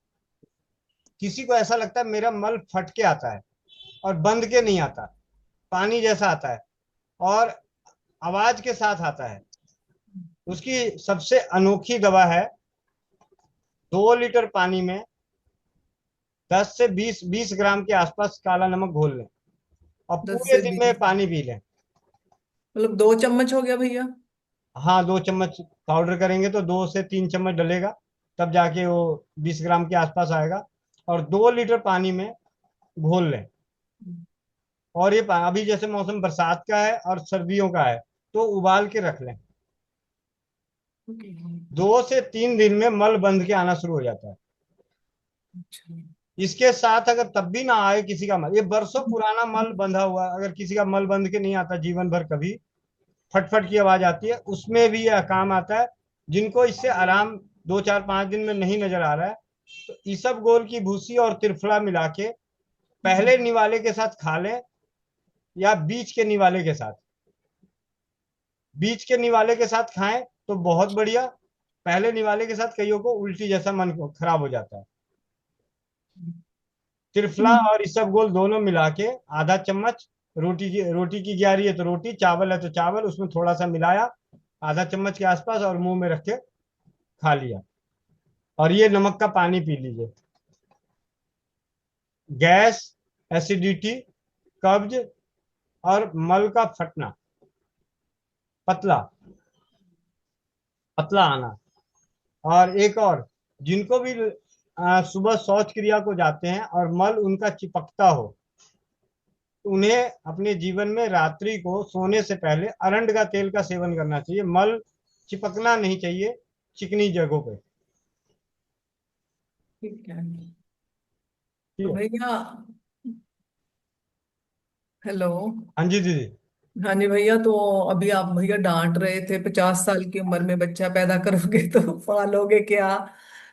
किसी को ऐसा लगता है मेरा मल फट के आता है और बंद के नहीं आता, पानी जैसा आता है और आवाज के साथ आता है, उसकी सबसे अनोखी दवा है 2 लीटर पानी में 10 से 20 ग्राम के आसपास काला नमक घोल लें और दस पूरे से दिन में बीस पानी पी लें। मतलब 2 चम्मच हो गया भैया? हाँ, 2 चम्मच पाउडर करेंगे तो 2 से 3 चम्मच डलेगा, तब जाके वो 20 ग्राम के आसपास आएगा, और 2 लीटर पानी में घोल लें। और ये अभी जैसे मौसम बरसात का है और सर्दियों का है तो उबाल के रख लें। 2 से 3 दिन में मल बंध के आना शुरू हो जाता है। इसके साथ अगर तब भी ना आए किसी का मल, ये बरसों पुराना मल बंधा हुआ, अगर किसी का मल बंध के नहीं आता जीवन भर, कभी फटफट की आवाज आती है, उसमें भी यह काम आता है। जिनको इससे आराम 2 4 5 दिन में नहीं नजर आ रहा है, तो इसबगोल की भूसी और त्रिफला मिला के पहले निवाले के साथ खा लें, या बीच के निवाले के साथ, बीच के निवाले के साथ खाएं तो बहुत बढ़िया। पहले निवाले के साथ कईयों को उल्टी जैसा मन खराब हो जाता है। त्रिफला और इसबगोल दोनों मिला के आधा चम्मच, रोटी की क्यारी है तो रोटी, चावल है तो चावल, उसमें थोड़ा सा मिलाया आधा चम्मच के आसपास और मुंह में रख के खा लिया, और ये नमक का पानी पी लीजिए। गैस, एसिडिटी, कब्ज और मल का फटना, पतला, पतला आना। और एक और, जिनको भी सुबह शौच क्रिया को जाते हैं और मल उनका चिपकता हो, उन्हें अपने जीवन में रात्रि को सोने से पहले अरंड का तेल का सेवन करना चाहिए। मल चिपकना नहीं चाहिए चिकनी जगहों पे। ठीक है। ठीक तो है। भैया, हेलो। हाँ जी दीदी। हाँ जी भैया, तो अभी आप भैया डांट रहे थे 50 साल की उम्र में बच्चा पैदा करोगे तो पालोगे क्या।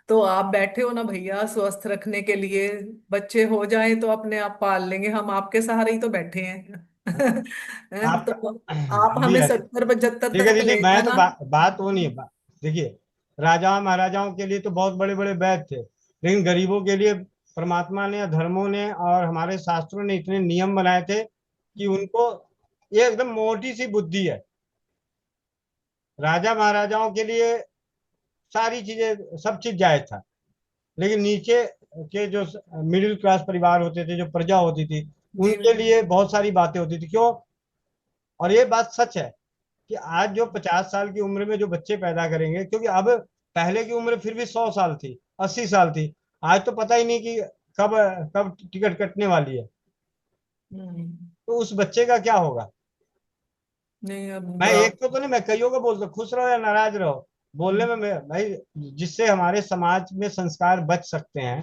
तो आप बैठे हो ना भैया स्वस्थ रखने के लिए, बच्चे हो जाए तो अपने आप पाल लेंगे, हम आपके सहारे ही तो बैठे हैं। हैं? आपका तो आप दीदी हमें ऐसे 70-75 ठीक है तक दीदी, ले मैं तो जाना। बात वो नहीं है। देखिए, राजाओं महाराजाओं के लिए तो बहुत बड़े बड़े वैद थे, लेकिन गरीबों के लिए परमात्मा ने, धर्मों ने और हमारे शास्त्रों ने इतने नियम बनाए थे कि उनको, ये एकदम मोटी सी बुद्धि है। राजा महाराजाओं के लिए सारी चीजें, सब चीज जायज था, लेकिन नीचे के जो मिडिल क्लास परिवार होते थे, जो प्रजा होती थी, जी उनके भैया। लिए बहुत सारी बातें होती थी। क्यों? और ये बात सच है कि आज जो 50 साल की उम्र में जो बच्चे पैदा करेंगे, क्योंकि अब, पहले की उम्र फिर भी 100 साल थी, 80 साल थी, आज तो पता ही नहीं कि कब कब टिकट कटने वाली है। हम्म। तो उस बच्चे का क्या होगा? नहीं मैं अब एक को तो नहीं, मैं कईयों को बोलता हूँ, खुश रहो या नाराज रहो, बोलने में भाई, जिससे हमारे समाज में संस्कार बच सकते हैं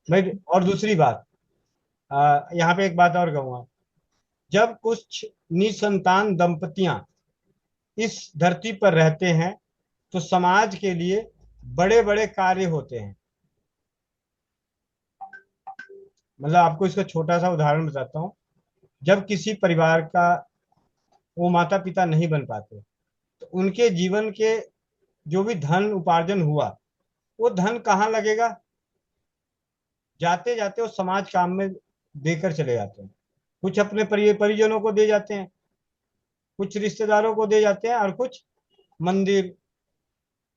भाई। और दूसरी बात, यहाँ पे एक बात और कहूंगा, जब कुछ निसंतान दंपतियां इस धरती पर रहते हैं तो समाज के लिए बड़े बड़े कार्य होते हैं। मतलब आपको इसका छोटा सा उदाहरण बताता हूँ। जब किसी परिवार का वो माता पिता नहीं बन पाते, तो उनके जीवन के जो भी धन उपार्जन हुआ, वो धन कहाँ लगेगा? जाते जाते वो समाज काम में देकर चले जाते हैं। कुछ अपने परिजनों को दे जाते हैं, कुछ रिश्तेदारों को दे जाते हैं, और कुछ मंदिर,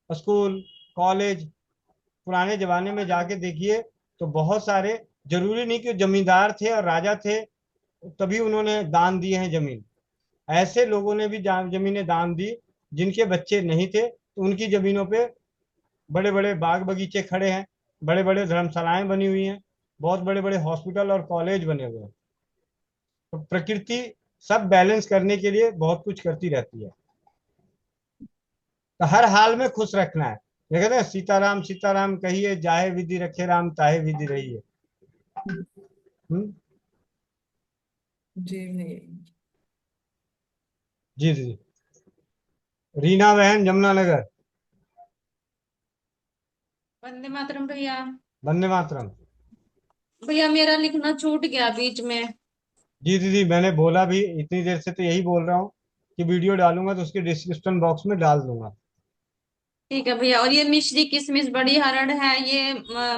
स्कूल, कॉलेज। पुराने जमाने में जाके देखिए तो बहुत सारे, जरूरी नहीं कि जमींदार थे और राजा थे तभी उन्होंने दान दिए हैं जमीन। ऐसे लोगों ने भी जमीनें दान दी जिनके बच्चे नहीं थे, तो उनकी जमीनों पे बड़े बड़े बाग बगीचे खड़े हैं, बड़े बड़े धर्मशालाएं बनी हुई हैं, बहुत बड़े बड़े हॉस्पिटल और कॉलेज बने हुए हैं। तो प्रकृति सब बैलेंस करने के लिए बहुत कुछ करती रहती है। तो हर हाल में खुश रखना है। ये कहते हैं, सीताराम सीताराम कहिए, जाहे विधि रखे राम ताहे विधि रहिए। हम्म। जी नहीं। जी जी। रीना बहन, जमुनानगर। वंदे मातरम भैया। वंदे मातरम। भैया मेरा लिखना छूट गया बीच में। जी दीदी, मैंने बोला भी इतनी देर से, तो यही बोल रहा हूँ कि वीडियो डालूंगा तो उसके डिस्क्रिप्शन बॉक्स में डाल दूंगा। ठीक है भैया, और ये मिश्री किशमिश बड़ी हरड़ है, ये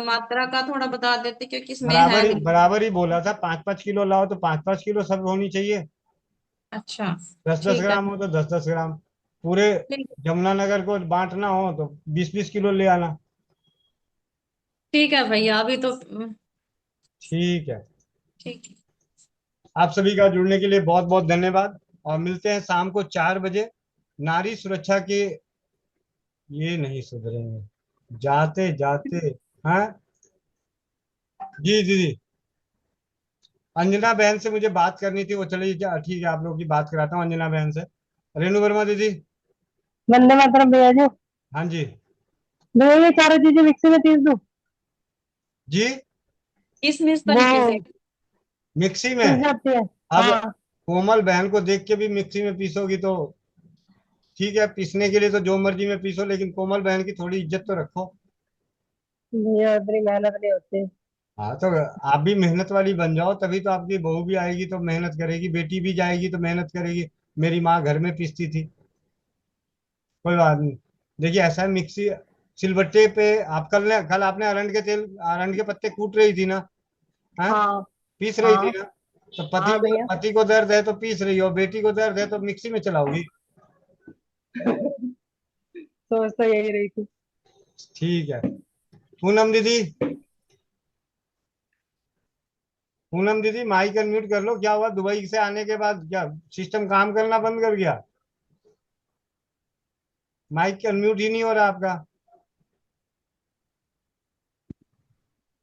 मात्रा का थोड़ा बता देते क्योंकि इसमें है नहीं। बराबर ही बोला था, 5-5 किलो लाओ तो 5-5 किलो सब होनी चाहिए। अच्छा। 10-10 ठीक है। ग्राम हो तो 10-10 ग्राम। पूरे ठीक। जमुनानगर को बांटना हो तो 20-20 किलो ले आना। ठीक है भैया, अभी तो ठीक है। ठीक है। आप सभी का जुड़ने के लिए बहुत बहुत धन्यवाद, और मिलते हैं शाम को 4 बजे। नारी सुरक्षा के, ये नहीं सुधरेंगे जाते जाते। हाँ जी दीदी, अंजना बहन से मुझे बात करनी थी, वो चली ठीक है, आप लोग की बात कराता हूँ अंजना बहन से। रेणु वर्मा दीदी। वंदे मातरम भैया जी। हाँ जी। भैया ये चारों चीजें मिक्सी में पीस दूं? जी। किशमिश वो तरीके से। मिक्सी में? पीस जाती है। अब हाँ। कोमल बहन को देख के भी मिक्सी में पीसोगी तो ठीक है, पीसने के लिए तो जो मर्जी में पीसो, लेकिन कोमल बहन की थोड़ी इज्जत तो रखो। भैया इतनी मेहनत नहीं होती। हाँ तो आप भी मेहनत वाली बन जाओ, तभी तो आपकी बहू भी आएगी तो मेहनत करेगी, बेटी भी जाएगी तो मेहनत करेगी। मेरी माँ घर में पीसती थी। कोई बात नहीं। देखिए ऐसा है, मिक्सी, सिलबट्टे पे आप कल आपने अरंड के पत्ते कूट रही थी ना? हाँ, हाँ। पीस रही थी हाँ। ना? तो हाँ भैया। पति को दर्द है तो पीस रही हो, बेटी को दर्द है तो मिक्सी में चलाओगी। सोच तो यही रही थी। ठीक है। पूनम दीदी, पूनम दीदी माइक अनम्यूट कर लो। क्या हुआ, दुबई से आने के बाद क्या सिस्टम काम करना बंद कर गया? माइक अनम्यूट ही नहीं हो रहा आपका।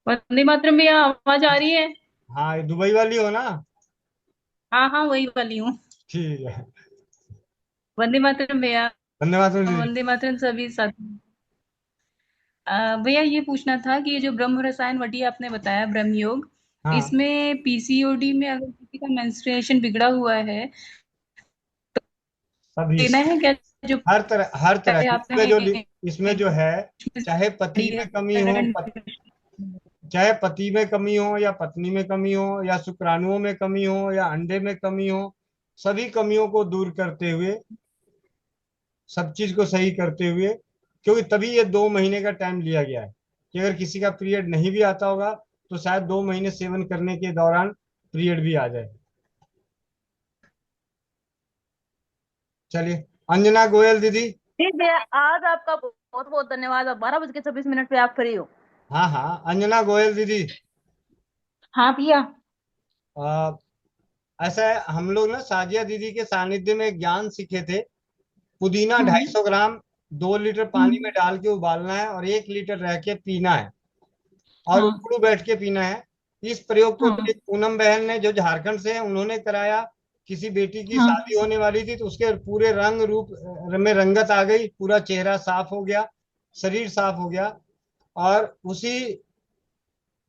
वंदे मातरम भैया, आवाज आ रही है? हाँ, ये दुबई वाली हो ना? हाँ हाँ, वही वाली हूँ। ठीक है। वंदे मातरम भैया। धन्यवाद दीदी। वंदे मातरम सभी साथी। भैया ये पूछना था कि ये जो ब्रह्म रसायन वटी आपने बताया ब्रह्म योग, हाँ, इसमें पीसीओडी में अगर किसी का मेंस्ट्रुएशन बिगड़ा हुआ है सभी लेना है क्या? जो हर तरह की आप कहें इसमें जो है, चाहे पति में कमी हो, चाहे पति में कमी हो या पत्नी में कमी हो या शुक्राणुओं में कमी हो या अंडे में कमी हो, सभी कमियों को दूर करते हुए, सब चीज को सही करते हुए, क्योंकि तभी ये 2 महीने का टाइम लिया गया है कि अगर किसी का पीरियड नहीं भी आता होगा तो शायद 2 महीने सेवन करने के दौरान पीरियड भी आ जाए। चलिए, अंजना गोयल दीदी। ठीक है, आज आपका बहुत बहुत धन्यवाद। अब 12:26 पे आप फ्री हो? हाँ हाँ, अंजना गोयल दीदी। हाँ भैया। आ, ऐसा है, हम लोग ना साजिया दीदी के सानिध्य में ज्ञान सीखे थे। पुदीना 250 ग्राम 2 लीटर पानी में डाल के उबालना है और 1 लीटर रह के पीना है और हाँ उकड़ू बैठ के पीना है। इस प्रयोग को हाँ एक पूनम बहन ने, जो झारखंड से है, उन्होंने कराया। किसी बेटी की हाँ शादी होने वाली थी तो उसके पूरे रंग रूप में रंगत आ गई, पूरा चेहरा साफ हो गया, शरीर साफ हो गया। और उसी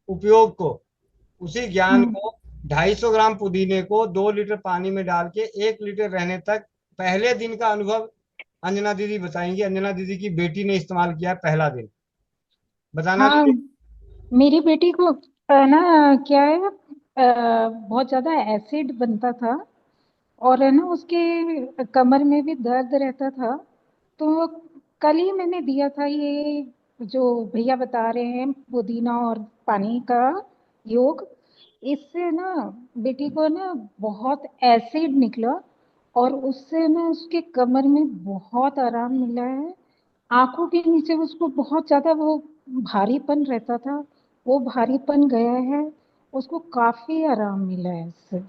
उपयोग को, उसी ज्ञान को, 250 ग्राम पुदीने को 2 लीटर पानी में डाल के 1 लीटर रहने तक पहले दिन का अनुभव अंजना दीदी बताएंगी। अंजना दीदी की बेटी ने इस्तेमाल किया है पहला दिन। बताना हाँ। दीदी। मेरी बेटी को ना क्या है, बहुत ज्यादा एसिड बनता था और है ना उसके कमर में भी दर्द रहता था। तो कल ही मैंने दिया था ये जो भैया बता रहे हैं पुदीना और पानी का योग। इससे ना बेटी को ना बहुत एसिड निकला और उससे ना उसके कमर में बहुत आराम मिला है। आंखों के नीचे उसको बहुत ज्यादा वो भारीपन रहता था, वो भारीपन गया है। उसको काफी आराम मिला है इससे,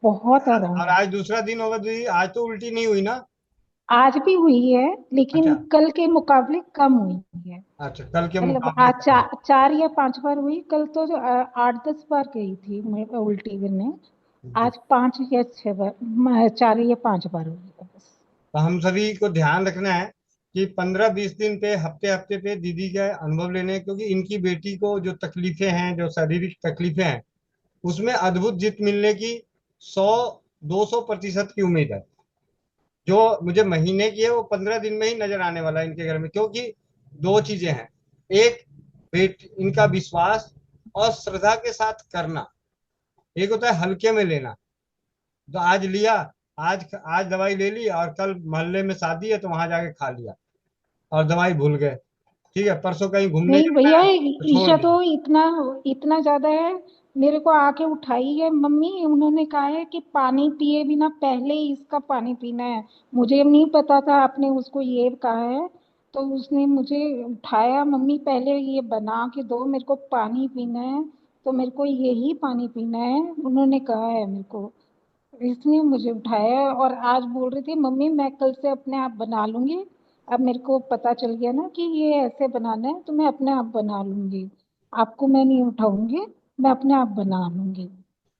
बहुत और आराम। आज दूसरा दिन होगा दीदी, आज तो उल्टी नहीं हुई ना? आज भी हुई है लेकिन अच्छा। कल के मुकाबले कम हुई है। अच्छा, कल के मतलब मुकाबले आज कम। 4 या 5 बार हुई, कल तो 8-10 बार गई थी मैं उल्टी करने। जी। आज 5 या 6 बार, 4 या 5 बार हुई है बस। तो हम सभी को ध्यान रखना है कि 15-20 दिन पे, हफ्ते हफ्ते पे दीदी का अनुभव लेने हैं, क्योंकि इनकी बेटी को जो तकलीफें हैं, जो शारीरिक तकलीफें हैं, उसमें अद्भुत जीत मिलने की 100-200% की उम्मीद है। जो मुझे महीने की है वो 15 दिन में ही नजर आने वाला है इनके घर में, क्योंकि दो चीजें हैं। एक, इनका विश्वास और श्रद्धा के साथ करना। एक होता है हल्के में लेना, तो आज लिया, आज आज दवाई ले ली और कल मोहल्ले में शादी है तो वहां जाके खा लिया और दवाई भूल गए। ठीक है, परसों कहीं घूमने नहीं जाना भैया, है तो छोड़ ईशा दिया। तो इतना इतना ज्यादा है। मेरे को आके उठाई है मम्मी, उन्होंने कहा है कि पानी पिए बिना पहले ही इसका पानी पीना है। मुझे नहीं पता था आपने उसको ये कहा है। तो उसने मुझे उठाया, मम्मी पहले ये बना के दो, मेरे को पानी पीना है। तो मेरे को यही पानी पीना है, उन्होंने कहा है मेरे को। इसने मुझे उठाया और आज बोल रही थी मम्मी मैं कल से अपने आप बना लूंगी। अब मेरे को पता चल गया ना कि ये ऐसे बनाना है तो मैं अपने आप बना लूंगी। आपको मैं नहीं उठाऊंगी, मैं अपने आप बना लूंगी।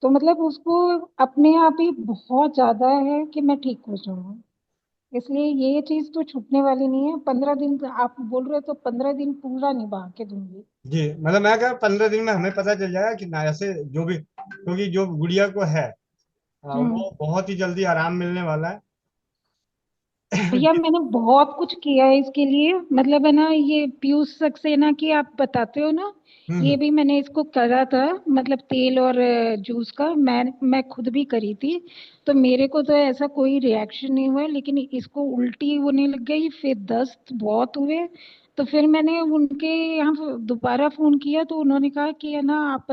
तो मतलब उसको अपने आप ही बहुत ज्यादा है कि मैं ठीक हो जाऊँ। इसलिए ये चीज तो छूटने वाली नहीं है। 15 दिन आप बोल रहे हो तो 15 दिन पूरा निभा के दूंगी। जी, मतलब मैं कह 15 दिन में हमें पता चल जाएगा कि ना, ऐसे जो भी, क्योंकि जो गुड़िया को है हम्म। वो बहुत ही जल्दी आराम मिलने वाला है। भैया मैंने बहुत कुछ किया है इसके लिए, मतलब है ना ये पीयूष सक्सेना की आप बताते हो ना, ये हम्म। भी मैंने इसको करा था। मतलब तेल और जूस का मैं खुद भी करी थी। तो मेरे को तो ऐसा कोई रिएक्शन नहीं हुआ, लेकिन इसको उल्टी होने लग गई, फिर दस्त बहुत हुए। तो फिर मैंने उनके यहाँ दोबारा फोन किया तो उन्होंने कहा कि है ना आप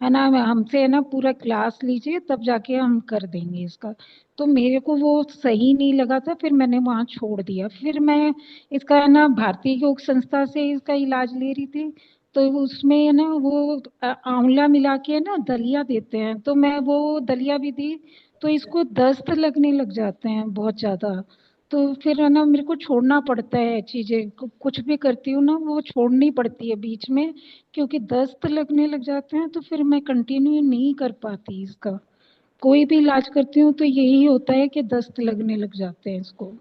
है ना हमसे है ना पूरा क्लास लीजिए तब जाके हम कर देंगे इसका। तो मेरे को वो सही नहीं लगा था, फिर मैंने वहां छोड़ दिया। फिर मैं इसका है ना भारतीय योग संस्था से इसका इलाज ले रही थी। तो उसमें है ना वो आंवला मिला के है ना दलिया देते हैं, तो मैं वो दलिया भी दी। तो इसको दस्त लगने लग जाते हैं बहुत ज्यादा। तो फिर है ना मेरे को छोड़ना पड़ता है चीजें, कुछ भी करती हूँ ना वो छोड़नी पड़ती है बीच में, क्योंकि दस्त लगने लग जाते हैं तो फिर मैं कंटिन्यू नहीं कर पाती इसका। कोई भी इलाज करती हूँ तो यही होता है कि दस्त लगने लग जाते हैं इसको।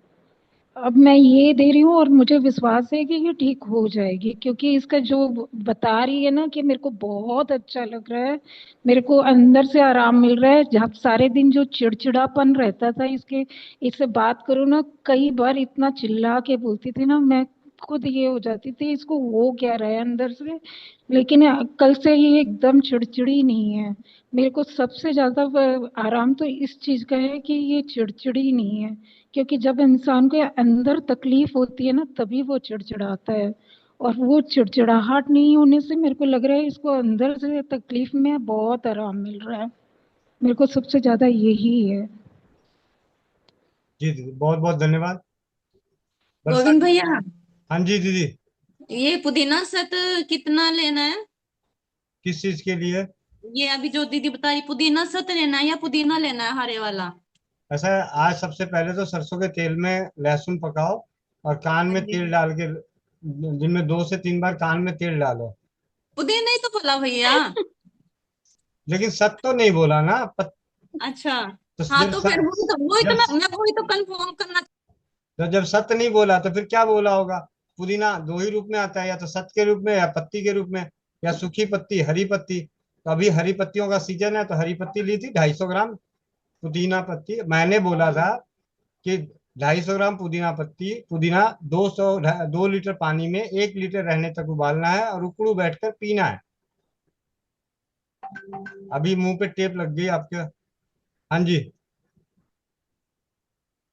अब मैं ये दे रही हूँ और मुझे विश्वास है कि ये ठीक हो जाएगी, क्योंकि इसका जो बता रही है ना कि मेरे को बहुत अच्छा लग रहा है, मेरे को अंदर से आराम मिल रहा है। जहाँ सारे दिन जो चिड़चिड़ापन रहता था इससे बात करूँ ना, कई बार इतना चिल्ला के बोलती थी ना, मैं खुद ये हो जाती थी इसको हो क्या रहा है अंदर से। लेकिन कल से ये एकदम चिड़चिड़ी नहीं है। मेरे को सबसे ज्यादा आराम तो इस चीज का है कि ये चिड़चिड़ी नहीं है, क्योंकि जब इंसान को अंदर तकलीफ होती है ना तभी वो चिड़चिड़ाता है, और वो चिड़चिड़ाहट नहीं होने से मेरे को लग रहा है इसको अंदर से तकलीफ में बहुत आराम मिल रहा है। मेरे को सबसे ज्यादा यही है। जी दीदी, बहुत बहुत धन्यवाद। गोविंद भैया, हाँ जी दीदी, ये पुदीना सत कितना लेना है? किस चीज के लिए? ये अभी जो दीदी बता रही, पुदीना सत लेना है या पुदीना लेना है हरे वाला? ऐसा है, आज सबसे पहले तो सरसों के तेल में लहसुन पकाओ और कान में तेल डाल के दिन में 2 से 3 बार कान में तेल डालो। पुदीना ही तो बोला भैया। लेकिन सत तो नहीं बोला ना। अच्छा, तो हाँ जब तो सत फिर वही तो मैं वही तो कंफर्म करना। तो जब सत नहीं बोला तो फिर क्या बोला होगा? पुदीना 2 ही रूप में आता है, या तो सत के रूप में या पत्ती के रूप में, या सूखी पत्ती, हरी पत्ती। तो अभी हरी पत्तियों का सीजन है तो हरी पत्ती ली थी 250 ग्राम पुदीना पत्ती। मैंने बोला था कि 250 ग्राम पुदीना पत्ती, पुदीना 2 लीटर पानी में 1 लीटर रहने तक उबालना है और उकड़ू बैठकर पीना है। अभी मुंह पे टेप लग गई आपके। हाँ जी,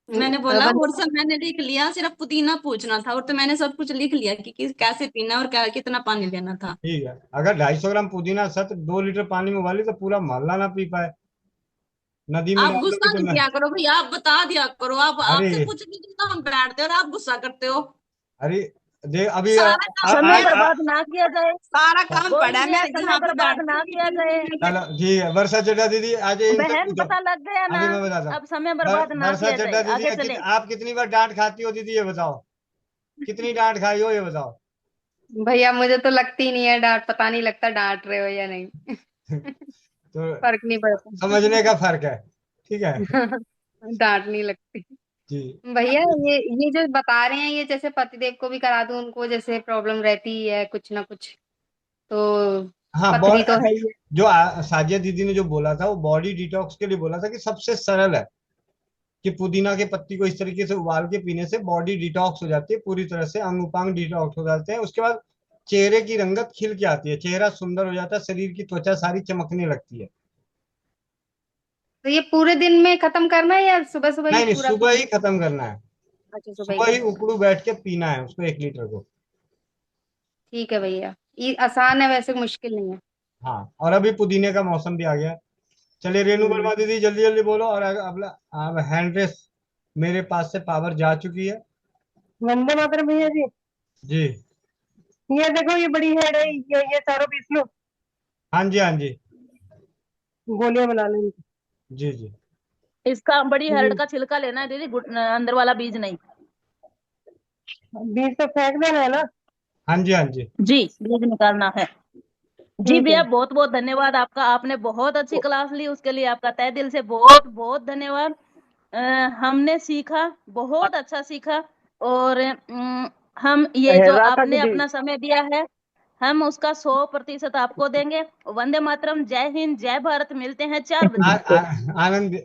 मैंने बोला और सब मैंने लिख लिया, सिर्फ पुदीना पूछना था, और तो मैंने सब कुछ लिख लिया कि कैसे पीना और क्या कितना पानी लेना था। ठीक है। अगर 250 ग्राम पुदीना सत 2 लीटर पानी में उबाली तो पूरा मोहल्ला ना पी पाए। नदी में आप डाल गुस्सा दोगे तो नहीं किया करो भैया, आप बता दिया करो। आप अरे आपसे पूछ लीजिए तो हम बैठते और आप गुस्सा करते हो। अरे दे अभी सारा काम समय बर्बाद ना किया जाए, सारा काम बोल पड़ा है, दिया, मैं समय यहाँ पे बर्बाद ना किया जाए। चलो जी, वर्षा चड्ढा दीदी आज इनसे बहन पूछो। पता लग गया ना, अभी मैं बताता हूँ। अब समय बर्बाद ना वर्षा किया चड्ढा जाए, दीदी, आगे चले। आप कितनी बार डांट खाती हो दीदी, ये बताओ। कितनी डांट खाई हो, ये बताओ। भैया मुझे तो लगती नहीं है डांट, पता नहीं लगता डांट रहे हो या नहीं। तो फर्क नहीं पड़ता। समझने का फर्क है। ठीक है डांट नहीं लगती। जी। भैया ये जो बता रहे हैं, ये जैसे पतिदेव को भी करा दूं, उनको जैसे प्रॉब्लम रहती ही है कुछ ना कुछ, तो हाँ, पथरी तो है ही है। जो साजिया दीदी ने जो बोला था वो बॉडी डिटॉक्स के लिए बोला था कि सबसे सरल है कि पुदीना के पत्ती को इस तरीके से उबाल के पीने से बॉडी डिटॉक्स हो जाती है पूरी तरह से, अंग उपांग डिटॉक्स हो जाते हैं। उसके बाद चेहरे की रंगत खिल के आती है, चेहरा सुंदर हो जाता है, शरीर की त्वचा सारी चमकने लगती है। तो ये पूरे दिन में खत्म करना है या सुबह सुबह ही नहीं, पूरा सुबह ही खत्म करना है। अच्छा, सुबह ही उकड़ू बैठ के पीना है उसको 1 लीटर को। ठीक है भैया, ये आसान है, वैसे मुश्किल नहीं है। हाँ, और अभी पुदीने का मौसम भी आ गया है। चलिए रेणु वर्मा दीदी, जल्दी जल्दी बोलो। और अब हैंड रेस मेरे पास से पावर जा चुकी है। वंदे मातरम भैया जी। जी, ये देखो, ये बड़ी हेड है, ये चारों पीस लो, हाँ जी, हाँ जी, गोलियां बना लो इनकी। जी जी। इसका बड़ी हरड़ का छिलका लेना है दीदी, अंदर वाला बीज नहीं। बीज तो फेंक देना है ना? हाँ जी, हाँ जी, जी, बीज निकालना है। जी भैया, बहुत बहुत धन्यवाद आपका, आपने बहुत अच्छी क्लास ली, उसके लिए आपका तहे दिल से बहुत बहुत धन्यवाद। हमने सीखा, बहुत अच्छा सीखा, और हम ये जो आपने अपना समय दिया है, हम उसका 100% आपको देंगे। वंदे मातरम, जय हिंद, जय भारत। मिलते हैं 4 बजे। आनंद